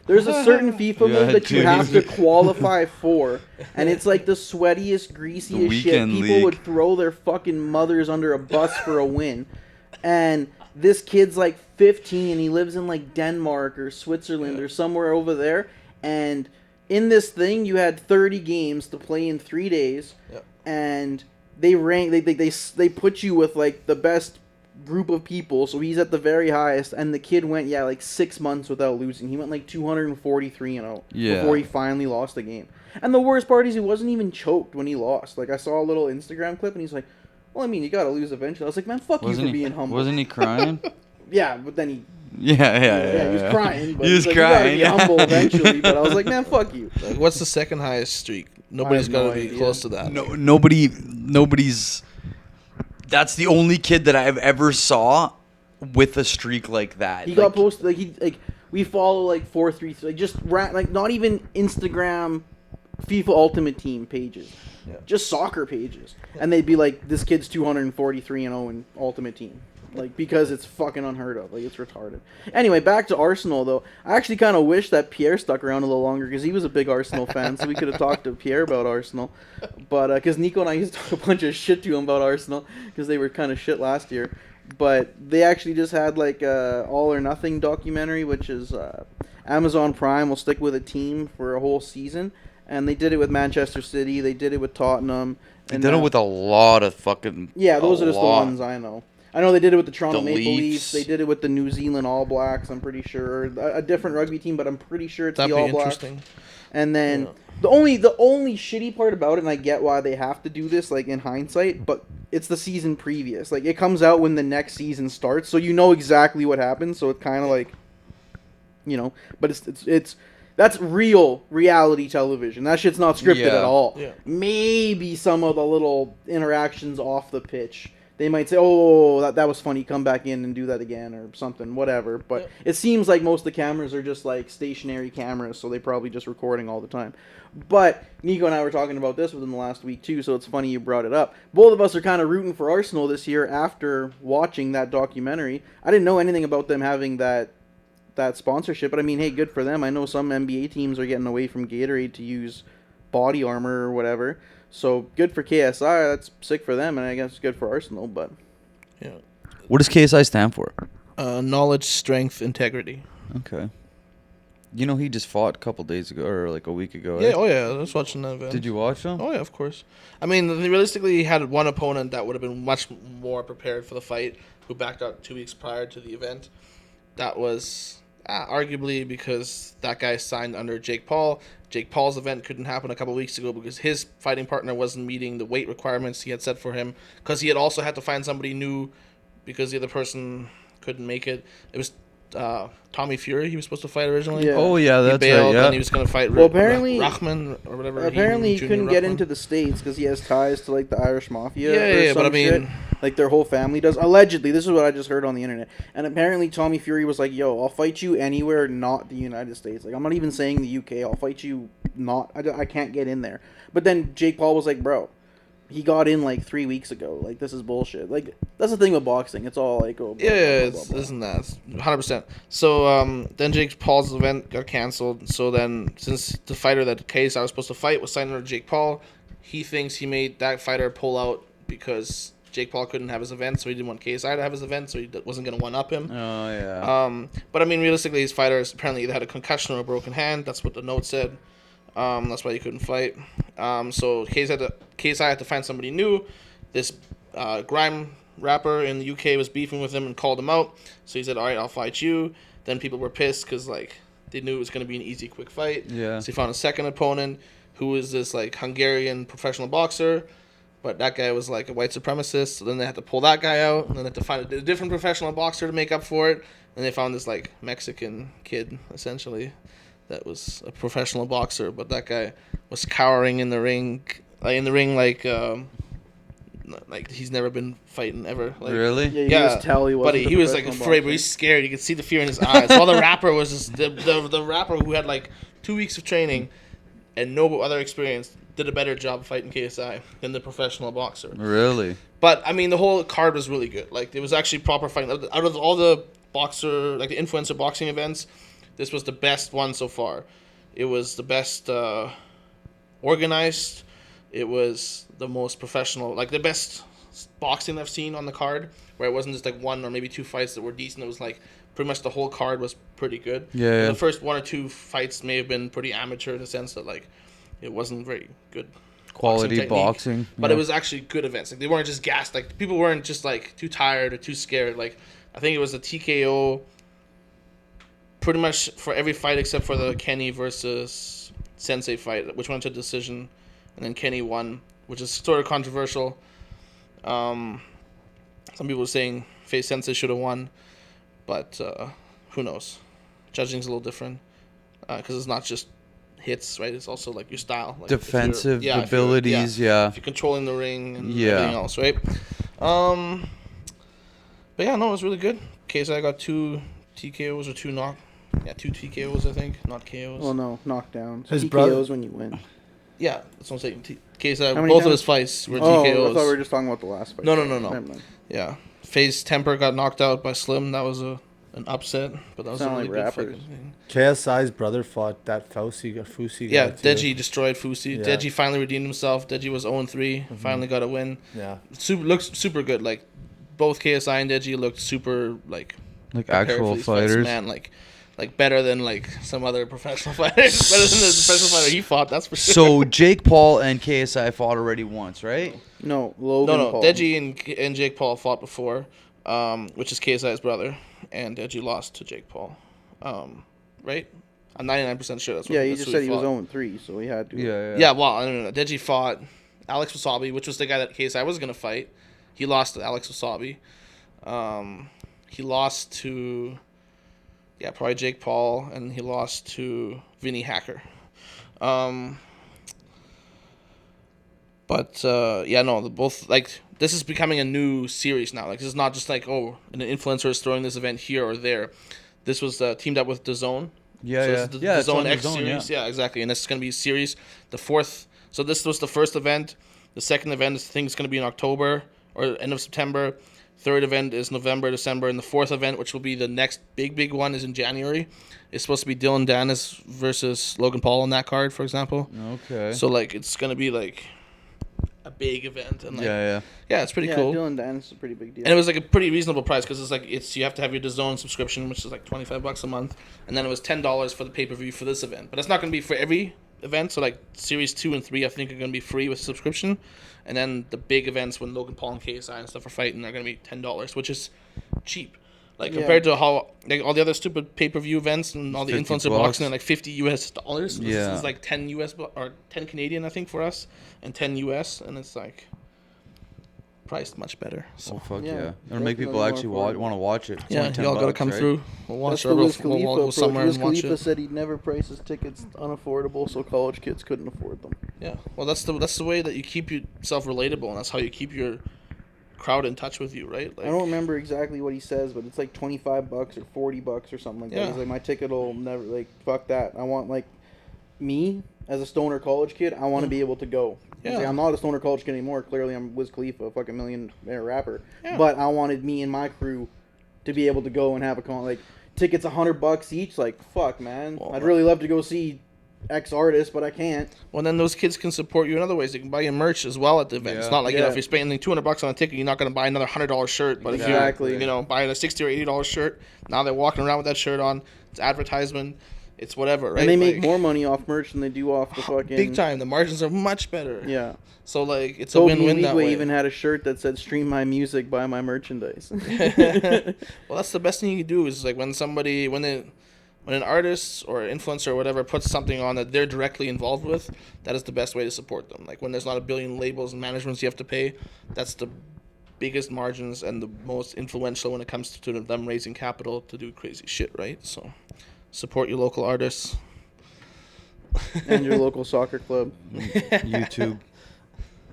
There's a certain FIFA Yeah, mode that you dude. have to qualify for, and it's like the sweatiest, greasiest shit. Weekend People league. would throw their fucking mothers under a bus for a win. And this kid's like 15, and he lives in like Denmark or Switzerland or somewhere over there. And in this thing, you had 30 games to play in 3 days, Yep. and they rank. They put you with like the best group of people, so he's at the very highest, and the kid went like 6 months without losing. He went like 243-0 Yeah. before he finally lost the game. And the worst part is he wasn't even choked when he lost. Like I saw a little Instagram clip and he's like, "Well, I mean, you gotta lose eventually." I was like, "Man, fuck you for being humble." Wasn't he crying? Yeah, but then he yeah, he was crying. But He was he's like, crying. You gotta be humble eventually. But I was like, "Man, fuck you." Like, what's the second highest streak? Nobody's no got to be idea. close to that. No, nobody's. That's the only kid that I've ever saw with a streak like that. He got posted like we follow like 433 like just like not even Instagram FIFA Ultimate Team pages. Yeah. Just soccer pages. And they'd be like, "This kid's 243-0 in Ultimate Team." Like, because it's fucking unheard of. Like, it's retarded. Anyway, back to Arsenal, though. I actually kind of wish that Pierre stuck around a little longer, because he was a big Arsenal fan, so we could have talked to Pierre about Arsenal. But, because Nico and I used to talk a bunch of shit to him about Arsenal, because they were kind of shit last year. But they actually just had, like, a All or Nothing documentary, which is Amazon Prime will stick with a team for a whole season. And they did it with Manchester City. They did it with Tottenham. They and did it with a lot of fucking. yeah, those a are just lot. the ones I know. I know they did it with the Toronto The Maple Leafs. Leafs. They did it with the New Zealand All Blacks, I'm pretty sure. A different rugby team, but I'm pretty sure it's That'd the be All Blacks. interesting. And then Yeah. the only shitty part about it, and I get why they have to do this, like in hindsight, but it's the season previous. Like it comes out when the next season starts, so you know exactly what happens. So it's kind of like, you know, but it's that's real reality television. That shit's not scripted Yeah. at all. Yeah. Maybe some of the little interactions off the pitch. They might say, "Oh, that was funny. Come back in and do that again," or something, whatever. But it seems like most of the cameras are just like stationary cameras, so they're probably just recording all the time. But Nico and I were talking about this within the last week too, so it's funny you brought it up. Both of us are kind of rooting for Arsenal this year after watching that documentary. I didn't know anything about them having that sponsorship, but I mean, hey, good for them. I know some NBA teams are getting away from Gatorade to use body armor or whatever. So good for KSI. That's sick for them, and I guess good for Arsenal. But Yeah. What does KSI stand for? Knowledge, strength, integrity. Okay. You know, he just fought a couple days ago, or like a week ago. Yeah. right? Oh yeah. I was watching that event. Did you watch them? Oh yeah, of course. I mean, realistically, he had one opponent that would have been much more prepared for the fight, who backed out 2 weeks prior to the event. That was arguably because that guy signed under Jake Paul. Jake Paul's event couldn't happen a couple weeks ago because his fighting partner wasn't meeting the weight requirements he had set for him. Because he had also had to find somebody new because the other person couldn't make it. It was Tommy Fury he was supposed to fight originally. Yeah. Oh yeah, He that's bailed right. and he Yeah. was going to fight Well, apparently- Rahman or whatever. apparently he Junior couldn't get Rahman. into the States because he has ties to like the Irish mafia. Yeah, or but I some mean, shit. Like their whole family does. Allegedly, this is what I just heard on the internet. And apparently, Tommy Fury was like, "Yo, I'll fight you anywhere, not the United States. Like I'm not even saying the UK. I'll fight you. Not. I can't get in there." But then Jake Paul was like, "Bro, he got in like 3 weeks ago. Like this is bullshit." Like that's the thing with boxing. It's all like, oh, blah, Yeah, blah, blah, it's blah, blah. isn't that 100%. So then Jake Paul's event got canceled. So then since the fighter that KSI was supposed to fight was signed under Jake Paul, he thinks he made that fighter pull out because Jake Paul couldn't have his event, so he didn't want KSI to have his event, so he wasn't going to one up him. Oh yeah. But I mean, realistically, his fighters apparently either had a concussion or a broken hand. That's what the note said. That's why he couldn't fight. So KSI had to find somebody new. This grime rapper in the UK was beefing with him and called him out. So he said, "All right, I'll fight you." Then people were pissed because like they knew it was going to be an easy, quick fight. Yeah. So he found a second opponent who was this like Hungarian professional boxer. But that guy was like a white supremacist, so then they had to pull that guy out, and then they had to find a different professional boxer to make up for it. And they found this like Mexican kid, essentially, that was a professional boxer, but that guy was cowering in the ring, like he's never been fighting ever. Like, Really? Yeah, you Yeah, can just tell he wasn't. But a he was like professional afraid, but boxer. he's scared. You could see the fear in his eyes. While the rapper was just the rapper who had like 2 weeks of training and no other experience did a better job fighting KSI than the professional boxer. Really? But I mean, the whole card was really good. Like, it was actually proper fighting. Out of all the boxer, like the influencer boxing events, this was the best one so far. It was the best organized. It was the most professional, like the best boxing I've seen on the card, where it wasn't just like one or maybe two fights that were decent. It was like pretty much the whole card was pretty good. Yeah. The first one or two fights may have been pretty amateur in the sense that like it wasn't very good Quality technique, boxing. but yeah. it was actually good events. Like they weren't just gassed. Like people weren't just like too tired or too scared. Like I think it was a TKO pretty much for every fight except for the Kenny versus Sensei fight, which went to decision, and then Kenny won, which is sort of controversial. Some people were saying Face Sensei should have won, but who knows? Judging's a little different because it's not just hits, right? It's also like your style, like Defensive if you're- abilities, yeah. if you're controlling the ring and Yeah. everything else, right? But yeah, no, it was really good. KSI got 2 TKOs or 2 TKOs, I think, not KOs. Well, no, knockdowns. His TKOs brother- when you win. Yeah, that's what I'm saying. KSI, How many both of times? his fights were Oh, TKOs. I thought we were just talking about the last fight. No. Never mind. Yeah, FaZe Temper got knocked out by Slim. That was an upset, but that was Sound a really like good rappers. fucking thing. KSI's brother fought that Fusi guy. Yeah, too. Deji destroyed Fusi. Yeah. Deji finally redeemed himself. Deji was 0-3, finally got a win. Yeah. Looks super good. Like both KSI and Deji looked super like Like prepared for actual these fights, fighters. man. Like better than like some other professional fighters. Better than the professional fighter he fought. That's for sure. So Jake Paul and KSI fought already once, right? No, Logan no, Paul. Deji and Jake Paul fought before, which is KSI's brother, and Deji lost to Jake Paul, right? I'm 99% sure that's what. Yeah, he that's just who said he was fought. 0-3, so he had to. Yeah, well, I don't know. Deji fought Alex Wasabi, which was the guy that KSI was gonna fight. He lost to Alex Wasabi. He lost to, probably Jake Paul, and he lost to Vinny Hacker. Both like this is becoming a new series now. Like this is not just like an influencer is throwing this event here or there. This was teamed up with DAZN. Yeah, So yeah. this is the Yeah, it's DAZN on X DAZN, series. yeah. Yeah, exactly. And this is going to be a series. The fourth. So this was the first event. The second event is I think it's going to be in October or end of September. Third event is November, December, and the fourth event, which will be the next big one, is in January. It's supposed to be Dylan Dennis versus Logan Paul on that card, for example. Okay. So like it's going to be like a big event, and like yeah. it's pretty Yeah, cool. Dylan Dennis is a pretty big deal. And it was like a pretty reasonable price because it's you have to have your DAZN subscription, which is like $25 a month, and then it was $10 for the pay-per-view for this event. But it's not going to be for every event. So like series 2 and 3, I think are going to be free with subscription, and then the big events when Logan Paul and KSI and stuff are fighting are going to be $10, which is cheap. Like compared to how like all the other stupid pay-per-view events and all the 50 influencer bucks. boxing are like $50. This Yeah. is like 10 US or 10 Canadian I think for us, and 10 US, and it's like priced much better. So Oh fuck Yeah, yeah! It'll make people definitely actually more want to watch it. It's yeah, only $10, y'all gotta come right? through. We'll watch That's it. the We'll Wiz Khalifa go approach. somewhere Wiz and watch Khalifa it. said he'd never price his tickets unaffordable, so college kids couldn't afford them. Yeah, well, that's the way that you keep yourself relatable, and that's how you keep your crowd in touch with you, right? Like, I don't remember exactly what he says, but it's like $25 or $40 or something like that. Yeah. He's like, my ticket will never, like, fuck that. I want, like, me as a stoner college kid, I want to be able to go. He's Yeah. like, I'm not a stoner college kid anymore. Clearly, I'm Wiz Khalifa, a fucking millionaire rapper. Yeah. But I wanted me and my crew to be able to go and have a con. Like, tickets $100 each. Like, fuck, man. Well, I'd really love to go see X artist, but I can't. well, then those kids can support you in other ways. They can buy you merch as well at the event. It's Yeah. not like, you know, Yeah. if you're spending $200 on a ticket, you're not going to buy another $100 shirt. But Exactly. if you're, you know, buying a $60 or $80 shirt, now they're walking around with that shirt on. It's advertisement. It's whatever, right? And they make Like, more money off merch than they do off the fucking... big time. The margins are much better. Yeah. So, like, it's a Toby win-win that Wigwe way. even had a shirt that said, stream my music, buy my merchandise. Well, that's the best thing you can do is, like, when an artist or influencer or whatever puts something on that they're directly involved with, that is the best way to support them. Like, when there's not a billion labels and managements you have to pay, that's the biggest margins and the most influential when it comes to them raising capital to do crazy shit, right? So, support your local artists. And your local soccer club. YouTube.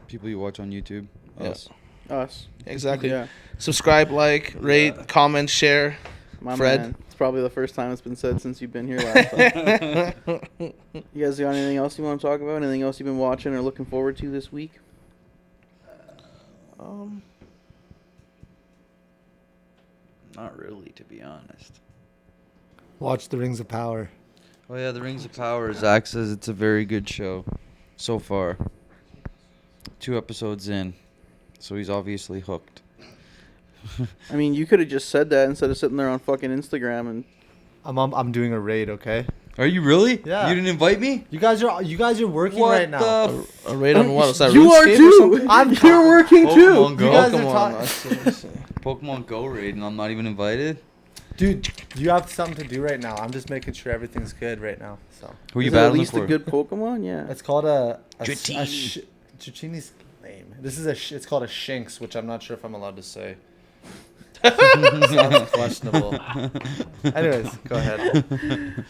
People you watch on YouTube. Yeah. Us. Us. Exactly. Yeah. Subscribe, like, rate, comment, share. My Fred? man. It's probably the first time it's been said since you've been here last time. You guys got anything else you want to talk about? Anything else you've been watching or looking forward to this week? Not really, to be honest. Watch The Rings of Power. Oh yeah, The Rings of Power. Zach says it's a very good show so far. 2 episodes in, so he's obviously hooked. I mean, you could have just said that instead of sitting there on fucking Instagram and... I'm doing a raid, okay? Are you really? Yeah. You didn't invite me? You guys are working What right now. the A raid on what? Is that You are RuneScape or too! something? You're working too! Pokemon You Go. guys are Pokemon. Pokemon Go raid, and I'm not even invited. Dude, you have something to do right now. I'm just making sure everything's good right now. So Who are you Is it at battling least for? a good Pokemon? Yeah. it's called a Dratini. Dratini's lame. This is it's called a Shinx, which I'm not sure if I'm allowed to say. Sounds questionable. Anyways, go ahead.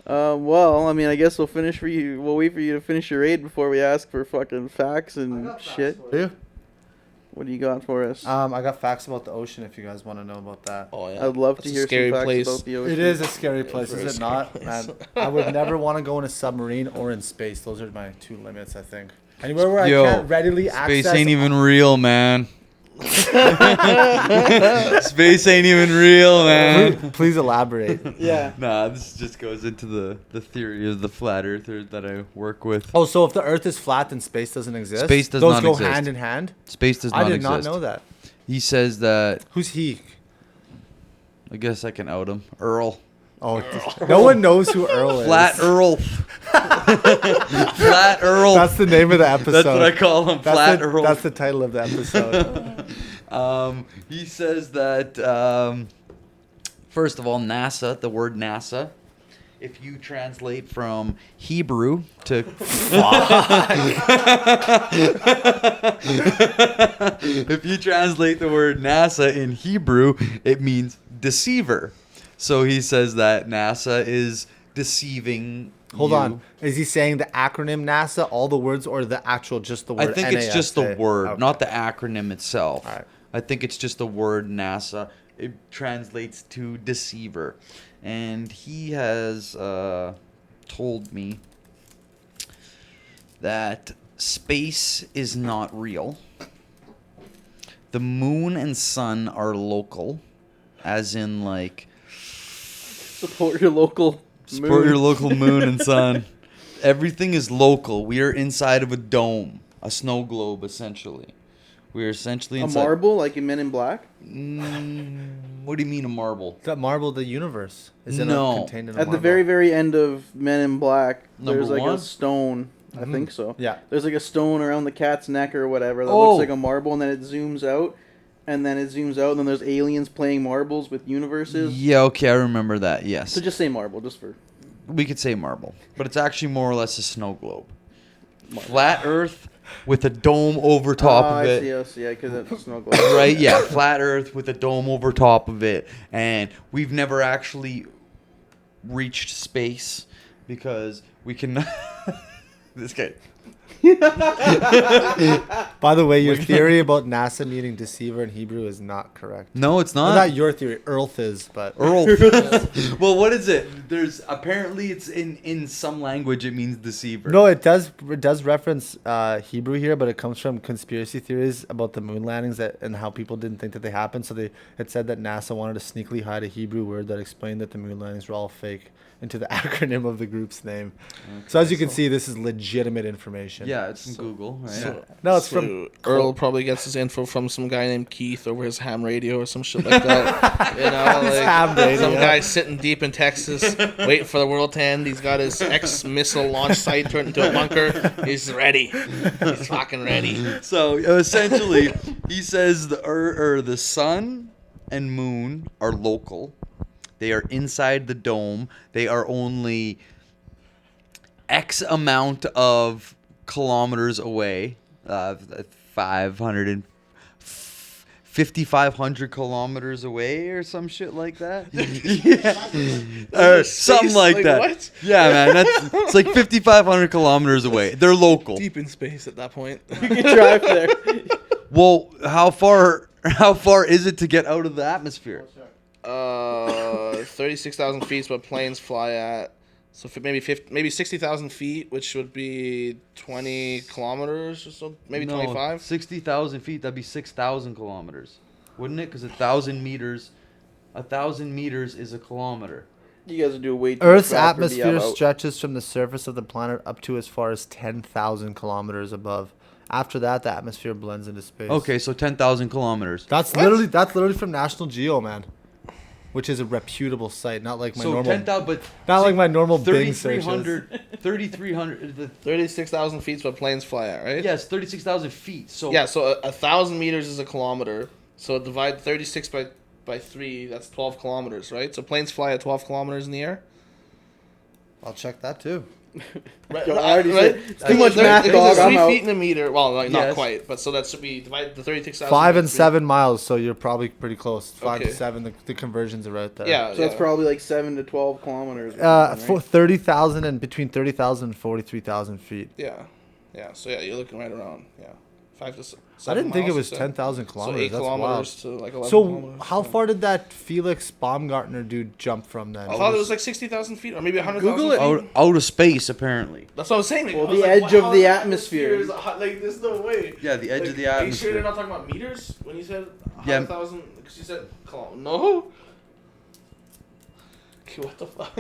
Well, I mean, I guess we'll wait for you to finish your raid before we ask for fucking facts and shit. You? What do you got for us? I got facts about the ocean if you guys want to know about that. Oh, yeah. I'd love That's to a hear scary some facts place. about the ocean. It is a scary place, very is it scary not? place. Man, I would never want to go in a submarine or in space. Those are my 2 limits, I think. Anywhere where Yo, I can't readily Space access. ain't even real, man. Space ain't even real, man. Please elaborate. Yeah. Nah, this just goes into the theory of the flat earther that I work with. Oh, so if the Earth is flat, then space doesn't exist. Space does Those not go exist. hand in hand. Space does not I did exist. not know that. He says that. Who's he? I guess I can out him. Earl. Oh, no one knows who Earl is. Flat Earl. Flat Earl. That's the name of the episode. That's what I call him. Flat Earl. That's the title of the episode. He says that, first of all, NASA, the word NASA, if you translate from Hebrew to... If you translate the word NASA in Hebrew, it means deceiver. So he says that NASA is deceiving Hold you. on. Is he saying the acronym NASA, all the words, or the actual just the word? I think it's just the NASA? word, Okay. not the acronym itself. All right. I think it's just the word NASA. It translates to deceiver. And he has told me that space is not real. The moon and sun are local, as in like Support your local support your moon. local moon and sun. Everything is local. We are inside of a dome, a snow globe, essentially. We are essentially A inside. marble, like in Men in Black? What do you mean a marble? That marble, the universe, is it No. contained in a At the marble? very, very end of Men in Black, Number there's like one? a stone. I think so. Yeah. There's like a stone around the cat's neck or whatever that Oh. looks like a marble, and then it zooms out, and then there's aliens playing marbles with universes. Yeah, okay, I remember that. Yes, So just say marble, just for... we could say marble, but it's actually more or less a snow globe. Flat Earth with a dome over top of it. I see, because it's a snow globe. Right, yeah, flat Earth with a dome over top of it, and we've never actually reached space because we can. this guy. By the way, your theory about NASA meaning deceiver in Hebrew is not correct. No, it's Well, not. not your theory. Earth is, but Earl. Well, what is it? There's apparently it's in some language it means deceiver. no, it does reference Hebrew here, but it comes from conspiracy theories about the moon landings and how people didn't think that they happened. So it said that NASA wanted to sneakily hide a Hebrew word that explained that the moon landings were all fake into the acronym of the group's name. So as you can see, this is legitimate information. Yeah, it's from Google, right? No, it's So from Earl probably gets his info from some guy named Keith over his ham radio or some shit like that. You know, like ham radio. some guy sitting deep in Texas, waiting for the world to end. He's got his ex-missile launch site turned into a bunker. He's ready. He's fucking ready. So essentially, he says the sun and moon are local. They are inside the dome. They are only X amount of kilometers away. 5,500 kilometers away or some shit like that. Or something Space? like Like that. what? Yeah, man. It's like 5,500 kilometers away. They're local. Deep in space at that point. You can drive there. Well, how far is it to get out of the atmosphere? 36,000 feet is what planes fly at. So maybe 60,000 feet, which would be 20 kilometers or so, maybe 25. 60,000 feet, that'd be 6,000 kilometers. Wouldn't it? Because 1,000 meters is a kilometer. You guys are doing way too Earth's much math for me. atmosphere I'm out. stretches from the surface of the planet up to as far as 10,000 kilometers above. After that, the atmosphere blends into space. Okay, so 10,000 kilometers. That's literally from National Geo, man. Which is a reputable site, not like my So normal 10,000, but not like my normal Bing searches. 3,300, 36,000 feet is what planes fly at, right? yes, 36,000 feet. So Yeah, so 1,000 meters is a kilometer. So divide 36 by 3, that's 12 kilometers, right? So planes fly at 12 kilometers in the air. I'll check that too. Right, Yo, I already said- it's too much There- math, there's dog, I'm 3 out. feet in a meter. Well, like, not Yes. quite, but so that should be divide the 36,000. 5 by and 3. 7 miles, so you're probably pretty close. 5 Okay. to 7, the conversions are right there. Yeah, So that's probably like 7 to 12 kilometers. or something, For right? 30,000 and between 30,000 and 43,000 feet. Yeah, so yeah, you're looking right around 5 to 7 I didn't think it miles, was so- 10,000 So kilometers. 8 That's kilometers wild. to like 11 So kilometers. how far did that Felix Baumgartner dude jump from then? I thought it was like 60,000 feet or maybe 100,000 Google it. feet. out of space, apparently. That's what I was saying. Like, Well, I was the like, edge of how the the atmosphere. is like, there's no way. Yeah, the edge of the Are you sure they're atmosphere. not talking about meters when you said Yeah. 100,000? Because you said no. Okay, what the fuck?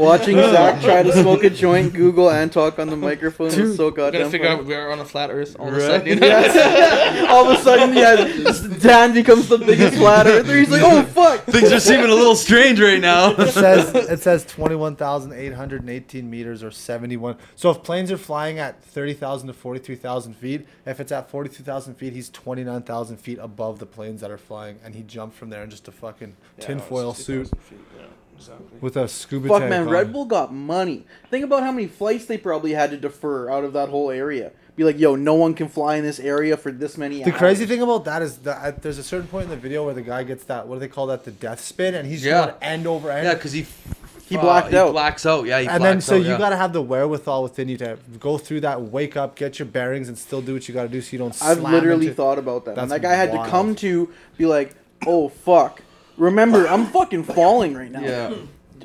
Watching Zach try to smoke a joint, Google, and talk on the microphone was so We're goddamn gonna figure funny. out we're on a flat Earth all of a Right. sudden. You know? Yes. All of a sudden, yeah, Dan becomes the biggest flat earther. He's like, oh, fuck. Things are seeming a little strange right now. it says 21,818 meters or 71. So if planes are flying at 30,000 to 43,000 feet, if it's at 42,000 feet, he's 29,000 feet above the planes that are flying, and he jumped from there in just a fucking tinfoil suit Exactly. with a scuba Fuck, tank man, on. Red Bull got money. Think about how many flights they probably had to defer out of that whole area. Be like, yo, no one can fly in this area for this many The hours. crazy thing about that is that there's a certain point in the video where the guy gets that, what do they call that, the death spin, and he's Yeah. going end over end. Yeah, because he blacked out. He blacks out. Yeah, he And then blacks so out, you yeah. got to have the wherewithal within you to go through that, wake up, get your bearings, and still do what you got to do so you don't I've slam literally into- thought about that. And That's that guy had wild. to come to be like, oh, fuck. Remember, I'm fucking falling right now. Yeah.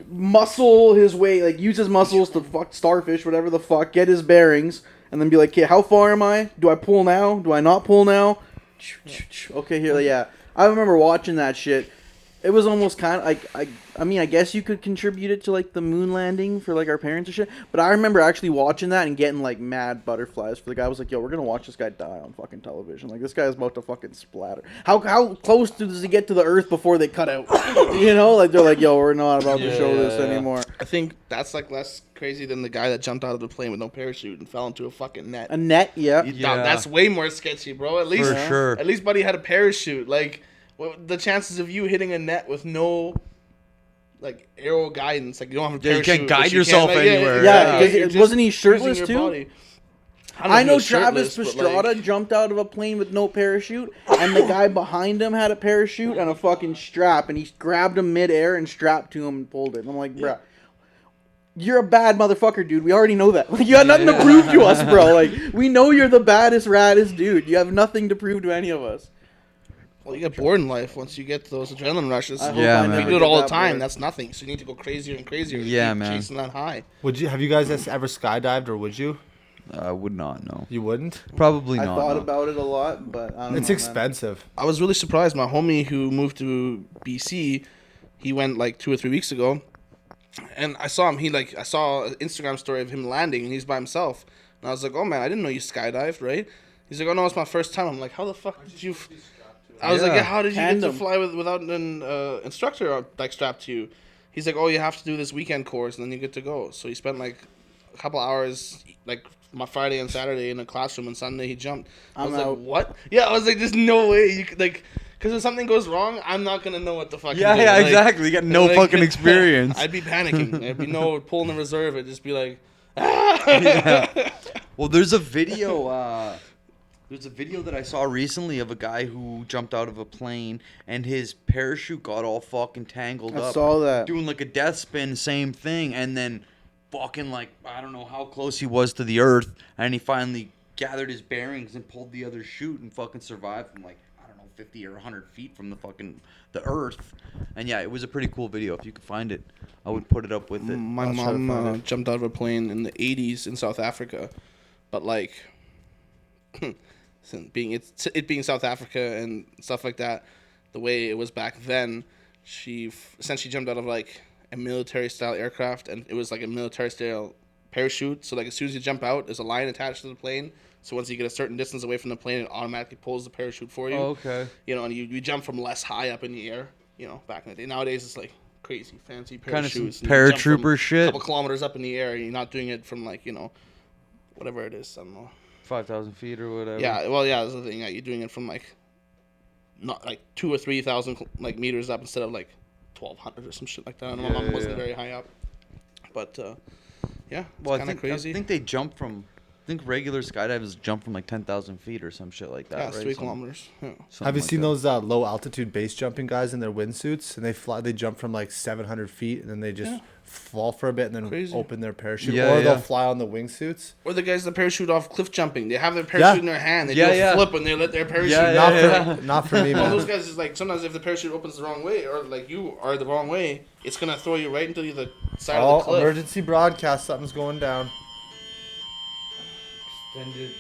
Muscle his way, like use his muscles to fuck starfish, whatever the fuck, get his bearings, and then be like, okay, how far am I? Do I pull now? Do I not pull now? Okay, here, yeah. I remember watching that shit. It was almost kind of like, I mean, I guess you could contribute it to like the moon landing for like our parents and shit. But I remember actually watching that and getting like mad butterflies for the guy. I was like, yo, we're gonna watch this guy die on fucking television. Like this guy is about to fucking splatter. How close does he get to the earth before they cut out? You know, like they're like, yo, we're not about to show this anymore. I think that's like less crazy than the guy that jumped out of the plane with no parachute and fell into a fucking net. A net, yeah. Yeah. That's way more sketchy, bro. At least, For sure. At least, buddy had a parachute. Like, the chances of you hitting a net with no, like, aero guidance, like you don't have a Yeah, you parachute. can't guide but you yourself like, anywhere. Yeah, Yeah. because wasn't he shirtless using too? your body. I know if he was Travis shirtless, but, Pastrana like, jumped out of a plane with no parachute, and the guy behind him had a parachute and a fucking strap, and he grabbed him midair and strapped to him and pulled it. And I'm like, bruh, You're a bad motherfucker, dude. We already know that. Like, you have nothing to prove to us, bro. Like, we know you're the baddest, raddest dude. You have nothing to prove to any of us. Well, you get bored in life once you get those adrenaline rushes. I hope Yeah, I man. If never you do it get all the that time, bored. that's nothing. So you need to go crazier and crazier. to Yeah, keep man. Chasing that high. Have you guys ever skydived, or would you? I would not know. You wouldn't. Probably I not. thought no. about it a lot, but I don't It's know, man. expensive. I was really surprised. My homie who moved to BC, he went like 2 or 3 weeks ago, and I saw him. I saw an Instagram story of him landing, and he's by himself. And I was like, "Oh man, I didn't know you skydived, right?" He's like, "Oh no, it's my first time." I'm like, "How the fuck did you?" I was like, Yeah. "Yeah, how did you get to Tandem. fly without an instructor like strapped to you?" He's like, "Oh, you have to do this weekend course, and then you get to go." So he spent like a couple hours, like my Friday and Saturday in a classroom, and Sunday he jumped. I I'm was out. like, "What?" Yeah, I was like, "There's no way you could like." Because if something goes wrong, I'm not gonna know what the fuck. Yeah, yeah, exactly. You got no fucking experience. I'd be panicking. I'd be pulling the reserve. It'd just be like, Well, there's a video. There's a video that I saw recently of a guy who jumped out of a plane and his parachute got all fucking tangled I up. saw that. Doing like a death spin, same thing, and then fucking like I don't know how close he was to the earth, and he finally gathered his bearings and pulled the other chute and fucking survived from like I don't know 50 or 100 feet from the earth. And yeah, it was a pretty cool video. If you could find it, I would put it up with it. My I'll try to find mom jumped out of a plane in the 80s in South Africa, but like, it being South Africa and stuff like that, the way it was back then, she essentially jumped out of like a military style aircraft, and it was like a military style parachute. So like as soon as you jump out, there's a line attached to the plane. So once you get a certain distance away from the plane, it automatically pulls the parachute for you. Oh, okay. You know, and you jump from less high up in the air. You know, back in the day. Nowadays it's like crazy fancy Kind of parachutes. some and you jump from paratrooper shit. A couple kilometers up in the air, and you're not doing it from like whatever it is. I don't know. 5,000 feet or whatever. Yeah, well, yeah, that's the thing. Yeah, you're doing it from like not like 2,000 or 3,000 like meters up instead of like 1,200 or some shit like that. And my Yeah, mom wasn't yeah. very high up, but yeah, it's Well, I kind of think crazy. I think they jump from. I think regular skydivers jump from like 10,000 feet or some shit like that. yeah, right? it's 3 Something- kilometers. Yeah. something Have you like seen that. those low altitude base jumping guys in their windsuits, and they jump from like 700 feet, and then they just Yeah. fall for a bit, and then Crazy. open their parachute, Yeah, or yeah. they'll fly on the wingsuits. Or the guys that parachute off cliff jumping. They have their parachute Yeah. in their hand. They Yeah, do a yeah. flip and they let their parachute. Yeah, Not yeah. for not for me, Well, man. those guys is like sometimes if the parachute opens the wrong way or like you are the wrong way, it's gonna throw you right into the side of Oh, the cliff. emergency broadcast! Something's going down. Extended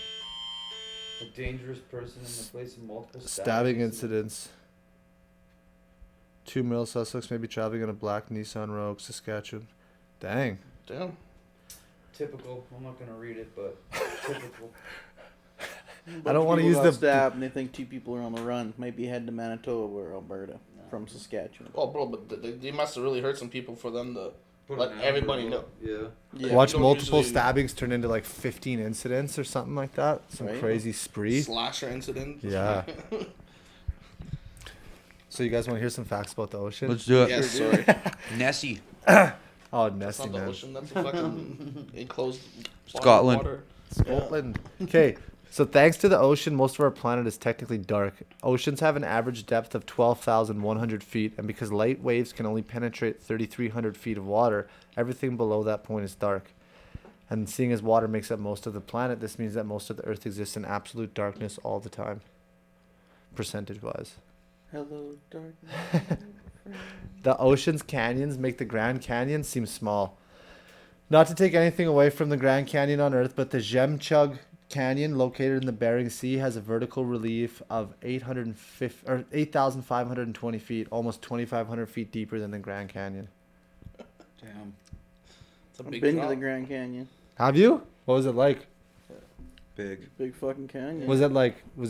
a dangerous person in the place of multiple Stabbing incidents. 2 male suspects may be traveling in a black Nissan Rogue, Saskatchewan. Dang. Damn. Typical. I'm not gonna read it, but typical. I don't wanna People use got the- stabbed and they think 2 people are on the run. Might be heading to Manitoba or Alberta from Saskatchewan. Oh, bro, but they must have really hurt some people for them to let everybody know. Yeah. Yeah. Watch you don't multiple usually- stabbings turn into like 15 incidents or something like that. Some Right. crazy spree. Slasher incident. Yeah. So you guys want to hear some facts about the ocean? Let's do it. Yes, sorry. Nessie. Oh, That's Nessie, not the man. ocean. That's a fucking enclosed body of Scotland. water. Scotland. Okay, so thanks to the ocean, most of our planet is technically dark. Oceans have an average depth of 12,100 feet, and because light waves can only penetrate 3,300 feet of water, everything below that point is dark. And seeing as water makes up most of the planet, this means that most of the Earth exists in absolute darkness all the time, percentage-wise. Hello, darkness. The ocean's canyons make the Grand Canyon seem small. Not to take anything away from the Grand Canyon on Earth, but the Jemchug Canyon, located in the Bering Sea, has a vertical relief of 8,520 feet, almost 2,500 feet deeper than the Grand Canyon. Damn. It's a I've big been drop. to the Grand Canyon. Have you? What was it like? Big. Big fucking canyon. Was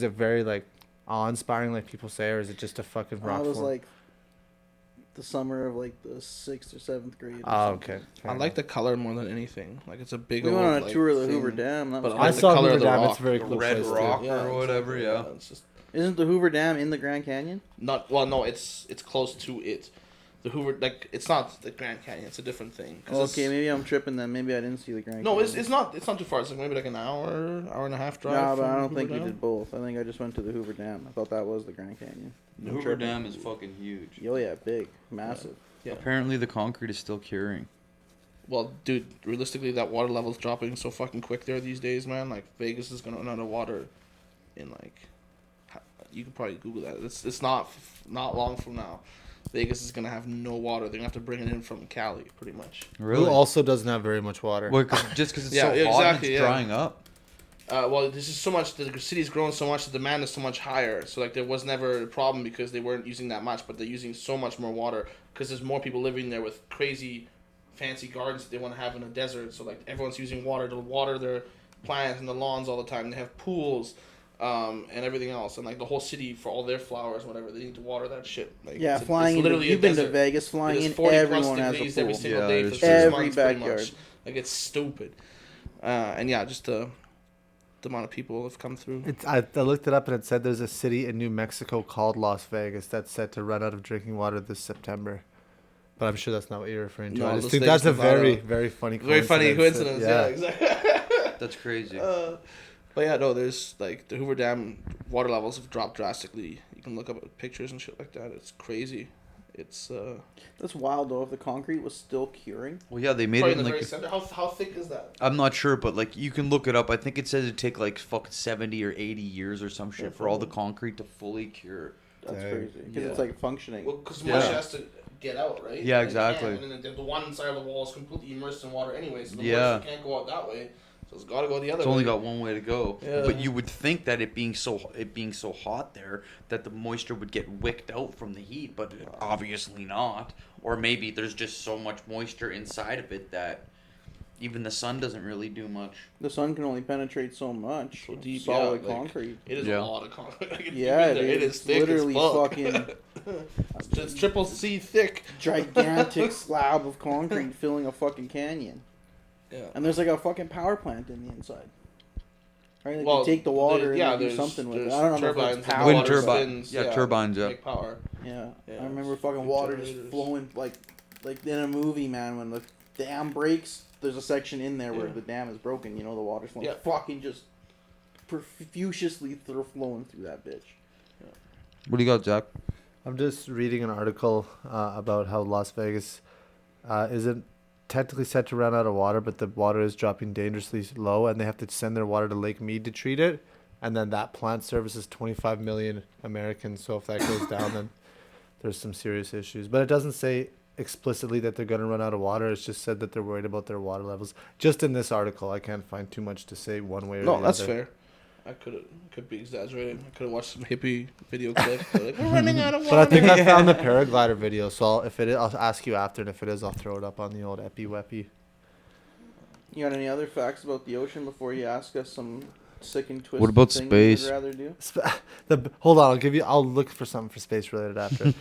it very like awe-inspiring, like people say, or is it just a fucking rock I was form? like the summer of like the 6th or 7th grade. or Oh, something. okay. I like the color more than anything. Like it's a big. We went old, on a like, tour of the thing. Hoover Dam. That But was I I like the saw color Hoover of the Dam. rock. It's very The cool red place, too. rock. Yeah, or whatever, yeah. It's just Isn't the Hoover Dam in the Grand Canyon? not. Well, no, it's close to it. The Hoover, like it's not the Grand Canyon. It's a different thing. 'Cause Okay, it's- maybe I'm tripping then. Maybe I didn't see the Grand No, Canyon. it's not. It's not too far. It's like maybe like an hour and a half drive. No, but I from don't Hoover think we Dam. did both. I think I just went to the Hoover Dam. I thought that was the Grand Canyon. The I'm Hoover tripping. Dam is fucking huge. Oh yeah, big, massive. Yeah. Apparently, the concrete is still curing. well, dude, realistically, that water level's dropping so fucking quick there these days, man. Like Vegas is gonna run out of water in like, you can probably Google that. It's not long from now. Vegas is gonna have no water. They're gonna have to bring it in from Cali, pretty much. Who also doesn't have very much water. Well, just because it's Yeah, so hot and exactly, it's yeah. drying up. Well, this is so much. The city's grown so much. The demand is so much higher. So like, there was never a problem because they weren't using that much, but they're using so much more water because there's more people living there with crazy, fancy gardens that they want to have in a desert. So like, everyone's using water to water their plants and the lawns all the time. They have pools, and everything else, and like the whole city for all their flowers, whatever, they need to water that shit. Like, Yeah, it's flying in. literally a You've been to desert. Vegas, flying It is in. 40 plus Everyone has a degrees pool. every single Yeah, day for that's 6 true. Every months, pretty backyard. much. Like, it's stupid. And yeah, just the amount of people have come through. I looked it up and it said there's a city in New Mexico called Las Vegas that's set to run out of drinking water this September. But I'm sure that's not what you're referring to. No, I just Las think Vegas, that's a very, Nevada. very funny Very funny coincidence. Yeah, exactly. That's crazy. But yeah, no, there's like the Hoover Dam water levels have dropped drastically. You can look up pictures and shit like that. It's crazy. It's That's wild though. If the concrete was still curing, Well, yeah, they made probably it in in the like. very center. How thick is that? I'm not sure, but like you can look it up. I think it says it'd take like fucking 70 or 80 years or some shit for all the concrete to fully cure. that's Dang. crazy because Yeah. it's like functioning. Well, because Yeah. moisture has to get out, right? Yeah, And it can't, exactly. And then the one side of the wall is completely immersed in water anyway, so the Yeah. moisture can't go out that way. So it's got to go the other It's way. only got one way to go. Yeah. But you would think that it being so hot there that the moisture would get wicked out from the heat, but obviously not. Or maybe there's just so much moisture inside of it that even the sun doesn't really do much. The sun can only penetrate so much. So deep, solid yeah, like- concrete. It is Yeah. a lot of concrete. Like, if you've Yeah, been there, dude, it is it's thick literally as fuck. fucking It's triple C thick. gigantic slab of concrete filling a fucking canyon. Yeah. And there's like a fucking power plant in the inside. Right? Like Well, you take the water there- and yeah, you do there's- something with it. there's I don't know if turbines it's and power. Wind water turbine. spins, Yeah, turbines, yeah. Make power. Yeah. Yeah, I remember it's fucking big water just generators. flowing like in a movie, man, when the dam breaks, there's a section in there where Yeah. the dam is broken, you know, the water's flowing Yeah. fucking just profusely flowing through that bitch. What do you got, Zach? I'm just reading an article about how Las Vegas isn't technically set to run out of water, but the water is dropping dangerously low, and they have to send their water to Lake Mead to treat it. And then that plant services 25 million Americans. So if that goes down, then there's some serious issues. But it doesn't say explicitly that they're going to run out of water. It's just said that they're worried about their water levels. Just in this article, I can't find too much to say one way or the No, other. that's fair. I could be exaggerating. I could have watched some hippie video clip. Like, we're running out of water. But I think I found the paraglider video, so if it is, I'll ask you after, and if it is, I'll throw it up on the old Epi Weppy. You got any other facts about the ocean before you ask us some sick and twisted What about thing space? you'd rather do? Hold on, I'll look for something for space related after.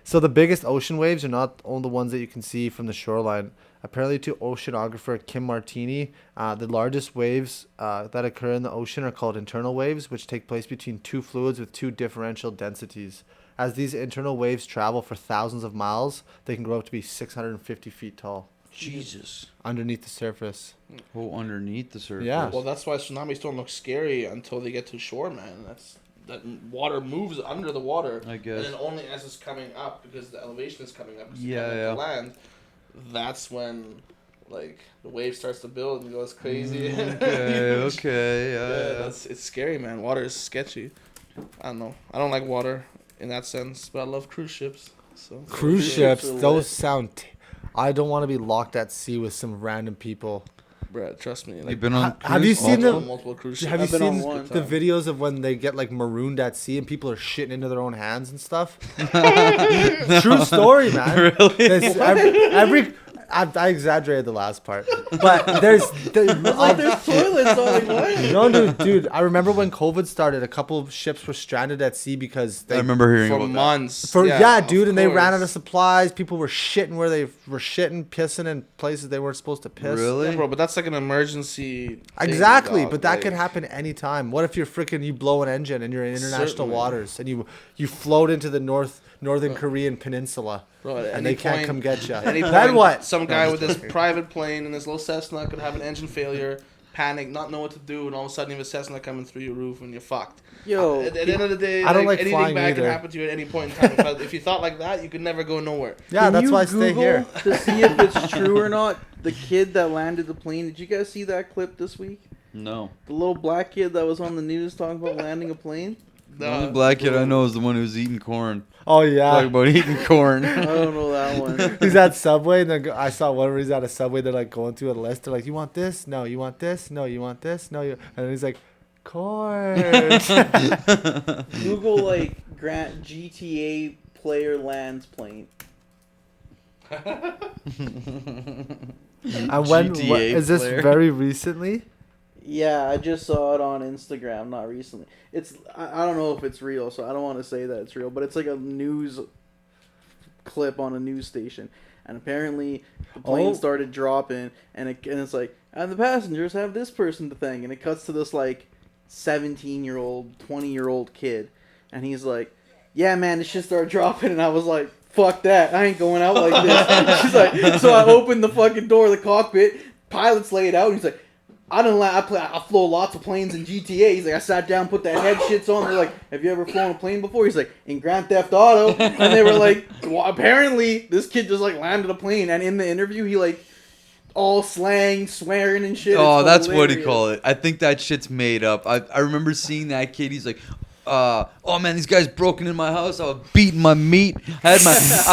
So the biggest ocean waves are not only the ones that you can see from the shoreline. Apparently, to oceanographer Kim Martini, the largest waves that occur in the ocean are called internal waves, which take place between two fluids with two differential densities. As these internal waves travel for thousands of miles, they can grow up to be 650 feet tall Jesus. underneath the surface. Oh, underneath the surface. Yeah. Well, that's why tsunamis don't look scary until they get to shore, man. That water moves under the water. I guess. And then only as it's coming up, because the elevation is coming up, because Yeah, coming yeah. up to land, that's when, like, the wave starts to build and goes crazy. Okay, Yeah, it's scary, man. Water is sketchy. I don't know. I don't like water in that sense, but I love cruise ships. So Cruise Cruise ships, ships are those lit. sound. I don't want to be locked at sea with some random people. Brad, trust me. Like, You've been on. Have you cruise? seen multiple, them? multiple cruise ships. Have you I've been on seen one. the videos of when they get like marooned at sea and people are shitting into their own hands and stuff? True story, man. Really? There's every I exaggerated the last part, but there's Like there's toilets. So like what? no, dude. I remember when COVID started, a couple of ships were stranded at sea because they I remember hearing For about months. yeah, of dude, and they ran course. out of supplies. People were shitting where they were shitting, pissing in places they weren't supposed to that. piss. Really? Yeah, bro, but that's like an emergency. thing, Exactly, dog. but that Like, could happen anytime. What if you're freaking you blow an engine and you're in international Certainly. waters and you float into the northern Korean peninsula Bro, at and any they can't point- come get you? at any Then point, what? Some No, guy I'm with just this joking. private plane and this little Cessna could have an engine failure, panic, not know what to do, and all of a sudden you have a Cessna coming through your roof and you're fucked. Yo, At the end of the day, I don't like anything flying bad can either. happen to you at any point in time. But if you thought like that, you could never go nowhere. Yeah, Can that's you why I stay Google here. to see if it's true or not. The kid that landed the plane. Did you guys see that clip this week? No. The little black kid that was on the news talking about landing a plane. The only black kid I know is the one who's eating corn. Oh Talk yeah. about eating corn. I don't know that one. He's at Subway, and then I saw one where he's at a Subway. They're like going through a list. They're like, "You want this? No. You want this? No. You want this? No." And then he's like, "Corn." Google like Grant GTA player lands plane. And when GTA is this player. very recently? Yeah, I just saw it on Instagram, not recently. It's I don't know if it's real, so I don't want to say that it's real, but it's like a news clip on a news station, and apparently the plane Oh. started dropping, and it's like, and the passengers have this person to thank, and it cuts to this like 17-year-old, 20-year-old kid, and he's like, yeah, man, this shit started dropping, and I was like, fuck that, I ain't going out like this. She's like, so I opened the fucking door of the cockpit, pilots lay it out, and he's like, I flew lots of planes in GTA. He's like, I sat down, put the head shits on. They're like, have you ever flown a plane before? He's like, in Grand Theft Auto. And they were like, well, apparently this kid just like landed a plane. And in the interview, he like all slang, swearing and shit. Oh, It's that's what he hilarious. call it. I think that shit's made up. I remember seeing that kid. He's like, oh man, these guys broken in my house. I was beating my meat. I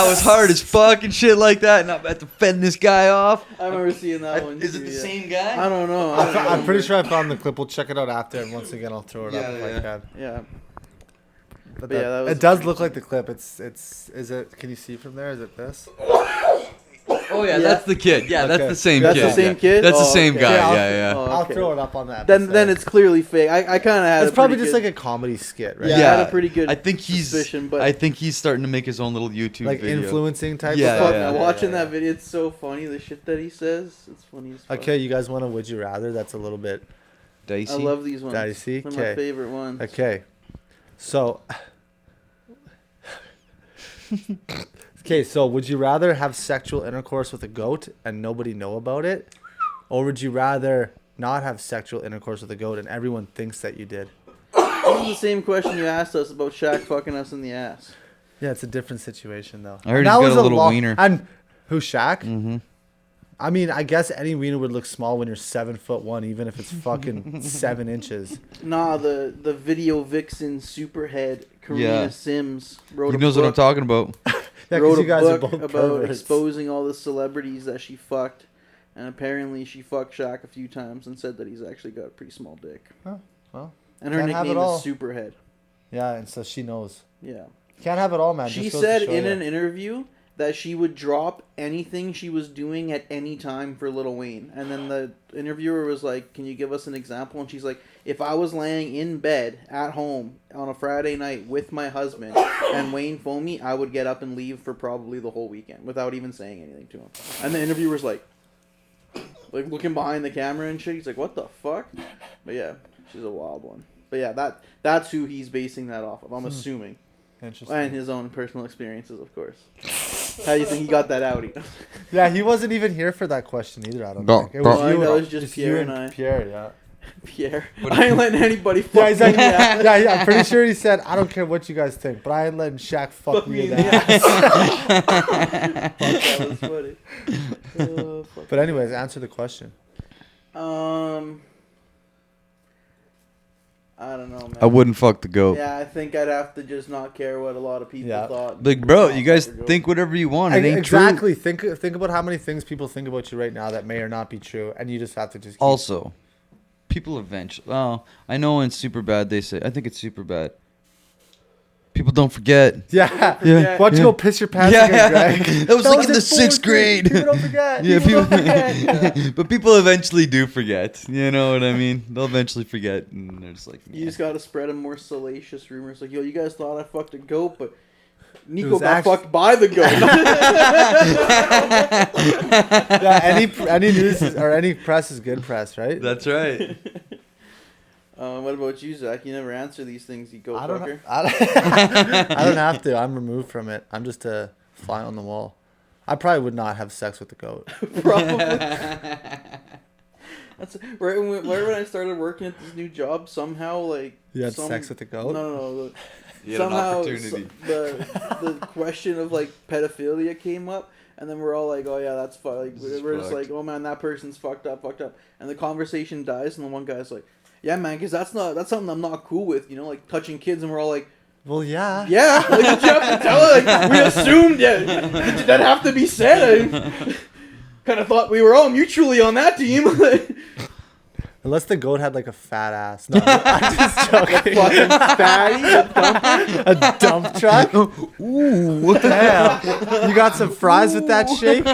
was hard as fuck and shit like that, and I had to fend this guy off. I remember seeing that one. Is it too, the yeah. same guy? I don't know. I'm pretty sure I found the clip. We'll check it out after, and once again, I'll throw it Yeah, up if I yeah. can. Yeah. But yeah, that was it does look like the clip. Is it? Can you see from there? Is it this? Oh yeah, Yeah. that's the kid. Yeah, that's Okay. the same That's kid. the same yeah. kid? That's the Oh, same okay. guy. Yeah, I'll- Yeah, yeah. Oh, I'll okay. throw it up on that. Then it's clearly fake. I kind of had. It's a probably pretty just good- like a comedy skit, right? Yeah, I had a pretty good I think he's. suspicion, but I think he's starting to make his own little YouTube Like video. influencing type. Yeah, of stuff. Fuck, yeah, watching yeah. that video, it's so funny. The shit that he says, it's funny as fuck. Okay, you guys want to would you rather? That's a little bit Dicey. I love these ones. dicey. They're my Okay. favorite ones. Okay. So okay, so would you rather have sexual intercourse with a goat and nobody know about it? Or would you rather not have sexual intercourse with a goat and everyone thinks that you did? This is the same question you asked us about Shaq fucking us in the ass. Yeah, it's a different situation though. I heard And he's that got was a little wiener. And who, Shaq? Mm-hmm. I mean, I guess any wiener would look small when you're 7'1", even if it's fucking 7 inches. Nah, the video vixen superhead Karina Yeah. Sims wrote He a knows book, what I'm talking about. Yeah, wrote because a you guys are book both about perverts. exposing all the celebrities that she fucked, and apparently she fucked Shaq a few times and said that he's actually got a pretty small dick. Oh, well, And her can't have it nickname all. is Superhead. Yeah, and so she knows. Yeah. Can't have it all, man. She Just goes to said show in ya. an interview that she would drop anything she was doing at any time for Lil Wayne. And then the interviewer was like, can you give us an example? And she's like, if I was laying in bed at home on a Friday night with my husband and Wayne phoned me, I would get up and leave for probably the whole weekend without even saying anything to him. And the interviewer's like looking behind the camera and shit. He's like, what the fuck? But yeah, she's a wild one. But yeah, that's who he's basing that off of, I'm assuming. Interesting. And his own personal experiences, of course. How do you think he got that out? Yeah, he wasn't even here for that question either. I don't No, think. It no. was I think you. that was just it's Pierre you and I. Pierre, yeah. Pierre, I ain't letting anybody fuck Yeah, he's like, me in the ass. yeah, I'm pretty sure he said, I don't care what you guys think, but I ain't letting Shaq fuck me in the ass. Fuck, that was funny. Fuck. But anyways, answer the question. I don't know, man. I wouldn't fuck the goat. Yeah, I think I'd have to just not care what a lot of people Yeah. thought. Like, bro, Not you guys fuck the goat. think whatever you want. It ain't Exactly. Think about how many things people think about you right now that may or not be true, and you just have to just keep... true. Also, people eventually. Oh, I know in Superbad they say. I think it's Superbad. People don't forget. Yeah. Yeah. Why don't you go piss your pants Yeah. again, Greg? That was like in the fourth sixth grade. People don't forget. Yeah, People people, don't forget. but people eventually do forget. You know what I mean? They'll eventually forget, and they're just like, You "Yeah." just gotta spread them more salacious rumors. Like, yo, you guys thought I fucked a goat, but Nico was got actu- fucked by the goat. Yeah, any news or any press is good press, right? That's right. What about you, Zach? You never answer these things, you goat I don't, fucker. I don't have to. I'm removed from it. I'm just a fly on the wall. I probably would not have sex with the goat. Probably. That's right when I started working at this new job. Somehow, like You had sex with the goat? No. You had an Somehow, opportunity. the question of like pedophilia came up, and then we're all like, "Oh yeah, that's fucked." Like we're just fucked. like, "Oh man, that person's fucked up," and the conversation dies, and the one guy's like, "Yeah, man, because that's something I'm not cool with, you know, like touching kids," and we're all like. Well, yeah. Yeah, like did you have to tell her? Like we assumed, yeah. Did that have to be said? I kind of thought we were all mutually on that team. Unless the goat had like a fat ass. No, I'm just joking. Fucking fatty, A dump truck? Ooh, what the hell? You got some fries with that shake?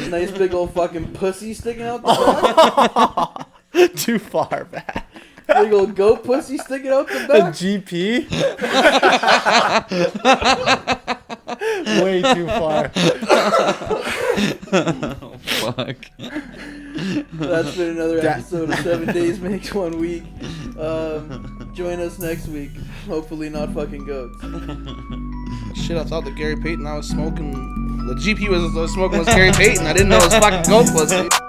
nice big old fucking pussy sticking out the back. Too far back. Big old goat pussy sticking out the A back. GP? Way too far. Oh, fuck. That's been another episode of 7 Days Makes 1 Week. Join us next week. Hopefully not fucking goats. Shit, I thought that Gary Payton I was smoking. The GP was smoking was Gary Payton. I didn't know it was fucking goat pussy.